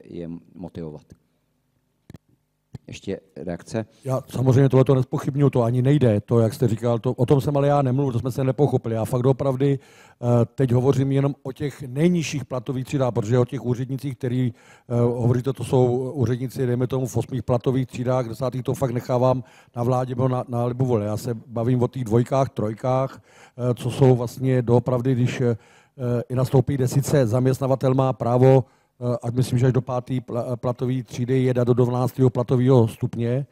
je motivovat. Ještě reakce? Já samozřejmě tohleto nezpochybnuju, to ani nejde, to, jak jste říkal, o tom jsem ale já nemluvil, to jsme se nepochopili. Já fakt opravdu teď hovořím jenom o těch nejnižších platových třídách, protože o těch úřednicích, který hovoříte, to jsou úředníci, dejme tomu v 8 platových třídách, 10. to fakt nechávám na vládě, na libovole. Já se bavím o těch dvojkách, trojkách, co jsou vlastně doopravdy, když i nastoupí desítce, zaměstnavatel má právo, ať myslím, že až do 5. platové třídy je do 12. platového stupně,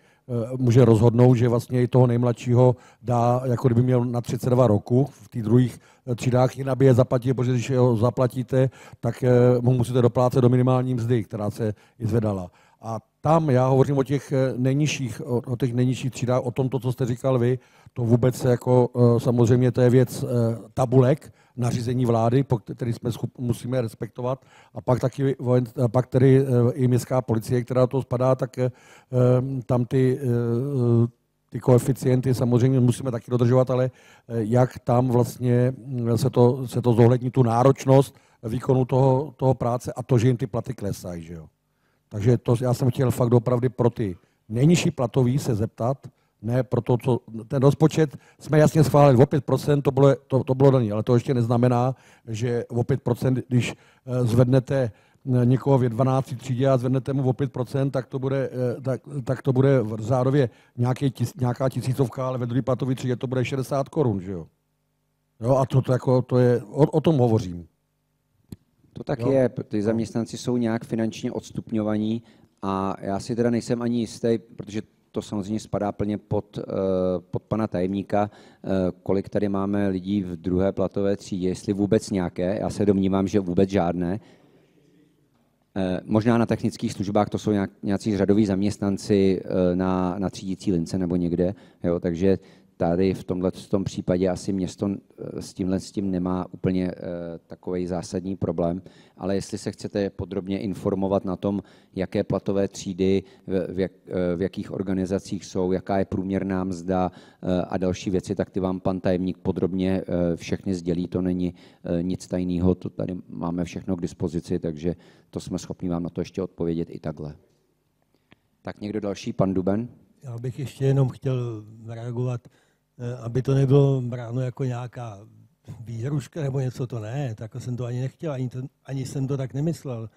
může rozhodnout, že vlastně i toho nejmladšího dá, jako kdyby měl na 32 roku, v těch druhých třídách jinak by je zaplatí, protože když ho zaplatíte, tak mu musíte doplácet do minimální mzdy, která se i zvedala. A tam já hovořím o těch nejnižších třídách, o tom, co jste říkal vy, to vůbec jako samozřejmě to je věc tabulek, nařízení vlády, který musíme respektovat, a pak taky pak tedy i městská policie, která to spadá, tak tam ty koeficienty samozřejmě musíme taky dodržovat, ale jak tam vlastně se to zohlední tu náročnost výkonu toho práce a to, že jim ty platy klesají, že jo. Takže já jsem chtěl fakt opravdu pro ty nejnižší platový se zeptat, ne pro to, co ten rozpočet jsme jasně schválili o 5%, to bylo daný, ale to ještě neznamená, že o 5%, když zvednete někoho v 12. třídě a zvednete mu o 5%, tak to bude v řádově nějaká tisícovka, ale ve druhé platové třídě to bude 60 korun, že jo. Jo, a to je, o tom hovořím. To tak je, ty zaměstnanci jsou nějak finančně odstupňovaní a já si teda nejsem ani jistý, protože to samozřejmě spadá plně pod pana tajemníka, kolik tady máme lidí v druhé platové třídě, jestli vůbec nějaké, já se domnívám, že vůbec žádné. Možná na technických službách to jsou nějací řadoví zaměstnanci na třídící lince nebo někde, jo, takže tady v tom případě asi město s tím nemá úplně takový zásadní problém, ale jestli se chcete podrobně informovat na tom, jaké platové třídy, v jakých organizacích jsou, jaká je průměrná mzda a další věci, tak ty vám pan tajemník podrobně všechny sdělí, to není nic tajného, to tady máme všechno k dispozici, takže to jsme schopni vám na to ještě odpovědět i takhle. Tak někdo další, pan Duben? Já bych ještě jenom chtěl reagovat, aby to nebylo bráno jako nějaká výhruška nebo něco, to ne, tak jsem to ani nechtěl, ani jsem to tak nemyslel.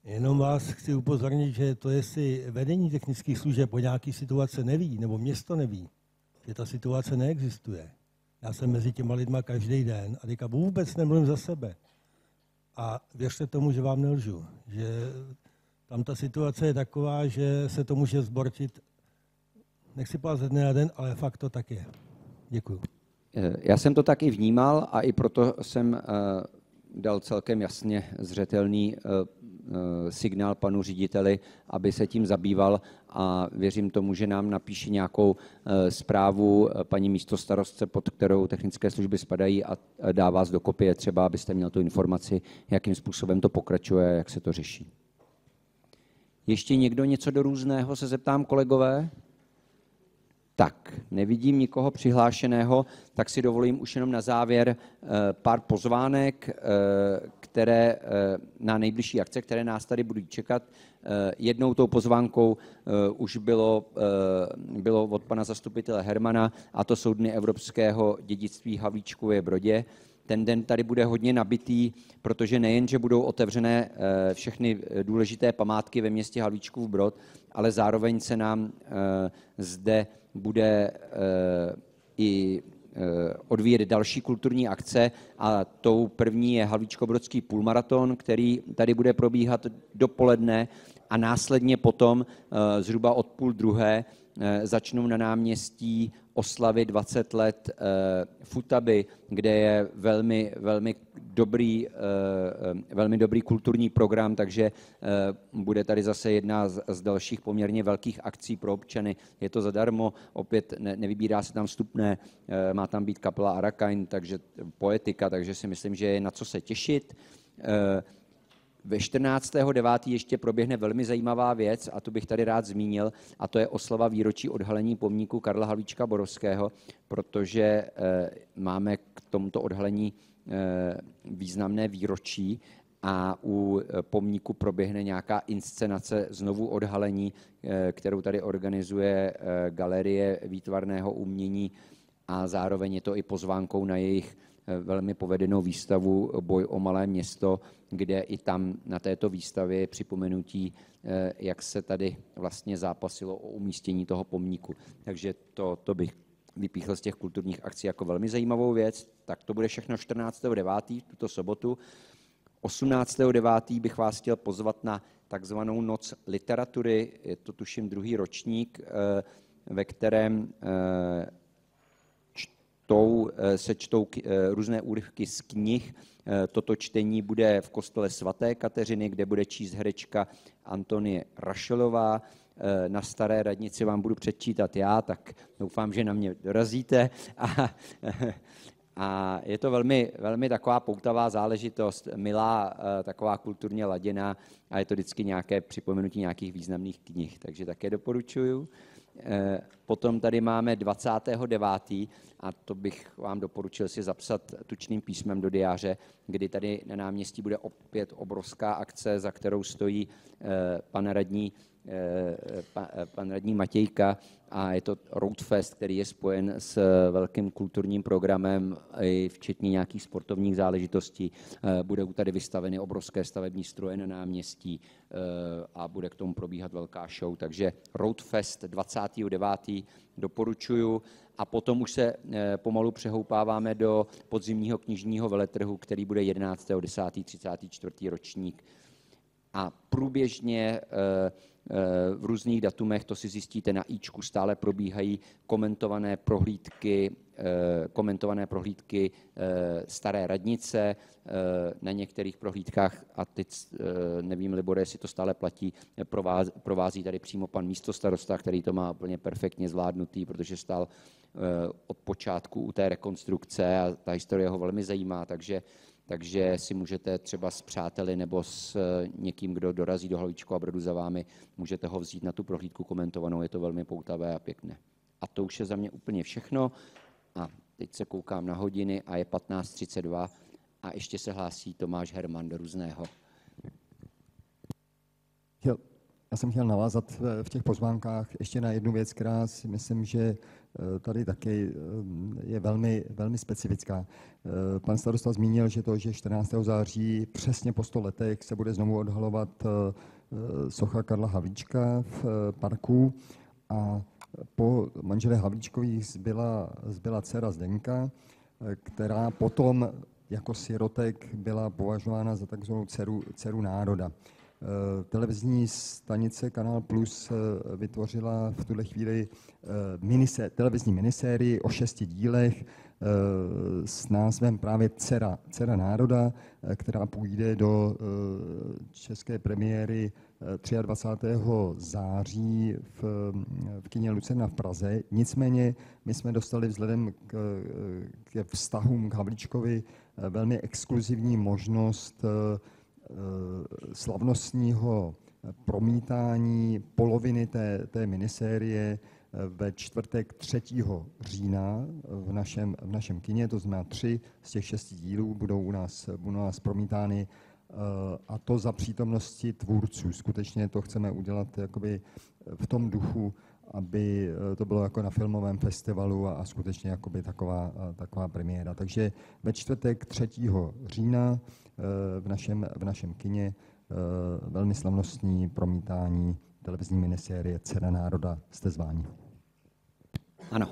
Jenom vás chci upozornit, že to, jestli vedení technických služeb o nějaké situace neví, nebo město neví, že ta situace neexistuje. Já jsem mezi těma lidma každý den a teďka vůbec nemluvím za sebe. A věřte tomu, že vám nelžu, že tam ta situace je taková, že se to může zbortit, nechci pát ze dne na den, ale fakt to tak je. Děkuju. Já jsem to taky vnímal a i proto jsem dal celkem jasně zřetelný signál panu řediteli, aby se tím zabýval a věřím tomu, že nám napíše nějakou zprávu paní místostarostce, pod kterou technické služby spadají a dá vás do kopie, třeba abyste měl tu informaci, jakým způsobem to pokračuje, jak se to řeší. Ještě někdo něco do různého, se zeptám, kolegové? Tak, nevidím nikoho přihlášeného, tak si dovolím už jenom na závěr pár pozvánek, které na nejbližší akce, které nás tady budou čekat. Jednou tou pozvánkou už bylo od pana zastupitele Hermana, a to jsou Dny evropského dědictví v Havlíčkově Brodě. Ten den tady bude hodně nabitý, protože nejen, že budou otevřené všechny důležité památky ve městě Havlíčkův Brod, ale zároveň se nám zde bude i odvíjet další kulturní akce a tou první je Havlíčkobrodský půlmaraton, který tady bude probíhat dopoledne a následně potom zhruba od 12:30 začnou na náměstí oslavy 20 let Futaby, kde je velmi dobrý kulturní program, takže bude tady zase jedna z dalších poměrně velkých akcí pro občany. Je to zadarmo, opět nevybírá se tam vstupné, má tam být kapela Arakain, takže poetika, takže si myslím, že je na co se těšit. Ve 14.9. ještě proběhne velmi zajímavá věc, a to bych tady rád zmínil, a to je oslava výročí odhalení pomníku Karla Havlíčka Borovského, protože máme k tomuto odhalení významné výročí a u pomníku proběhne nějaká inscenace znovu odhalení, kterou tady organizuje Galerie výtvarného umění a zároveň je to i pozvánkou na jejich velmi povedenou výstavu Boj o malé město, kde i tam na této výstavě je připomenutí, jak se tady vlastně zápasilo o umístění toho pomníku. Takže to bych vypíchl z těch kulturních akcí jako velmi zajímavou věc. Tak to bude všechno 14.9. tuto sobotu. 18.9. bych vás chtěl pozvat na takzvanou Noc literatury. Je to tuším 2. ročník, ve kterém se čtou různé úryvky z knih. Toto čtení bude v kostele svaté Kateřiny, kde bude číst herečka Antonie Rašelová. Na Staré radnici vám budu předčítat já, tak doufám, že na mě dorazíte. A je to velmi taková poutavá záležitost, milá, taková kulturně laděná a je to vždycky nějaké připomenutí nějakých významných knih, takže také doporučuju. Potom tady máme 29. a to bych vám doporučil si zapsat tučným písmem do diáře, kdy tady na náměstí bude opět obrovská akce, za kterou stojí pan radní Matějka a je to Roadfest, který je spojen s velkým kulturním programem, včetně nějakých sportovních záležitostí. Budou tady vystaveny obrovské stavební stroje na náměstí a bude k tomu probíhat velká show. Takže Roadfest 29. doporučuju a potom už se pomalu přehoupáváme do podzimního knižního veletrhu, který bude 11.10. 34. ročník. A průběžně v různých datumech, to si zjistíte na ičku, stále probíhají komentované prohlídky Staré radnice. Na některých prohlídkách, a teď nevím, Libore, jestli to stále platí, provází tady přímo pan místostarosta, který to má úplně perfektně zvládnutý, protože stál od počátku u té rekonstrukce a ta historie ho velmi zajímá, takže si můžete třeba s přáteli nebo s někým, kdo dorazí do Havlíčkova Brodu za vámi, můžete ho vzít na tu prohlídku komentovanou, je to velmi poutavé a pěkné. A to už je za mě úplně všechno. A teď se koukám na hodiny a je 15.32 a ještě se hlásí Tomáš Herman do Různého. Já jsem chtěl navázat v těch pozvánkách ještě na jednu věc, která si myslím, že tady taky je velmi specifická. Pan starosta zmínil, že 14. září přesně po 100 letech se bude znovu odhalovat socha Karla Havlíčka v parku a po manželé Havlíčkových zbyla dcera Zdeňka, která potom jako sirotek byla považována za takzvanou dceru národa. Televizní stanice Kanál Plus vytvořila v tuhle chvíli televizní minisérii o 6 dílech s názvem právě Dcera národa, která půjde do české premiéry 23. září v kině Lucerna v Praze. Nicméně my jsme dostali vzhledem k vztahům k Havlíčkovi velmi exkluzivní možnost slavnostního promítání poloviny té minisérie ve čtvrtek 3. října v našem kině, to znamená 3 z těch 6 dílů budou u nás promítány a to za přítomnosti tvůrců. Skutečně to chceme udělat jakoby v tom duchu, aby to bylo jako na filmovém festivalu a skutečně jakoby taková premiéra. Takže ve čtvrtek 3. října v našem kině velmi slavnostní promítání televizní minisérie Dcera národa. Jste zváni. Ano.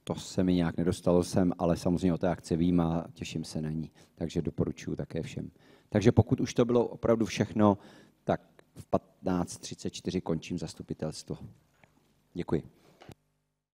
To se mi nějak nedostalo sem, ale samozřejmě o té akci vím a těším se na ní. Takže doporučuji také všem. Takže pokud už to bylo opravdu všechno, tak v 15:34 končím zastupitelstvo. Děkuji.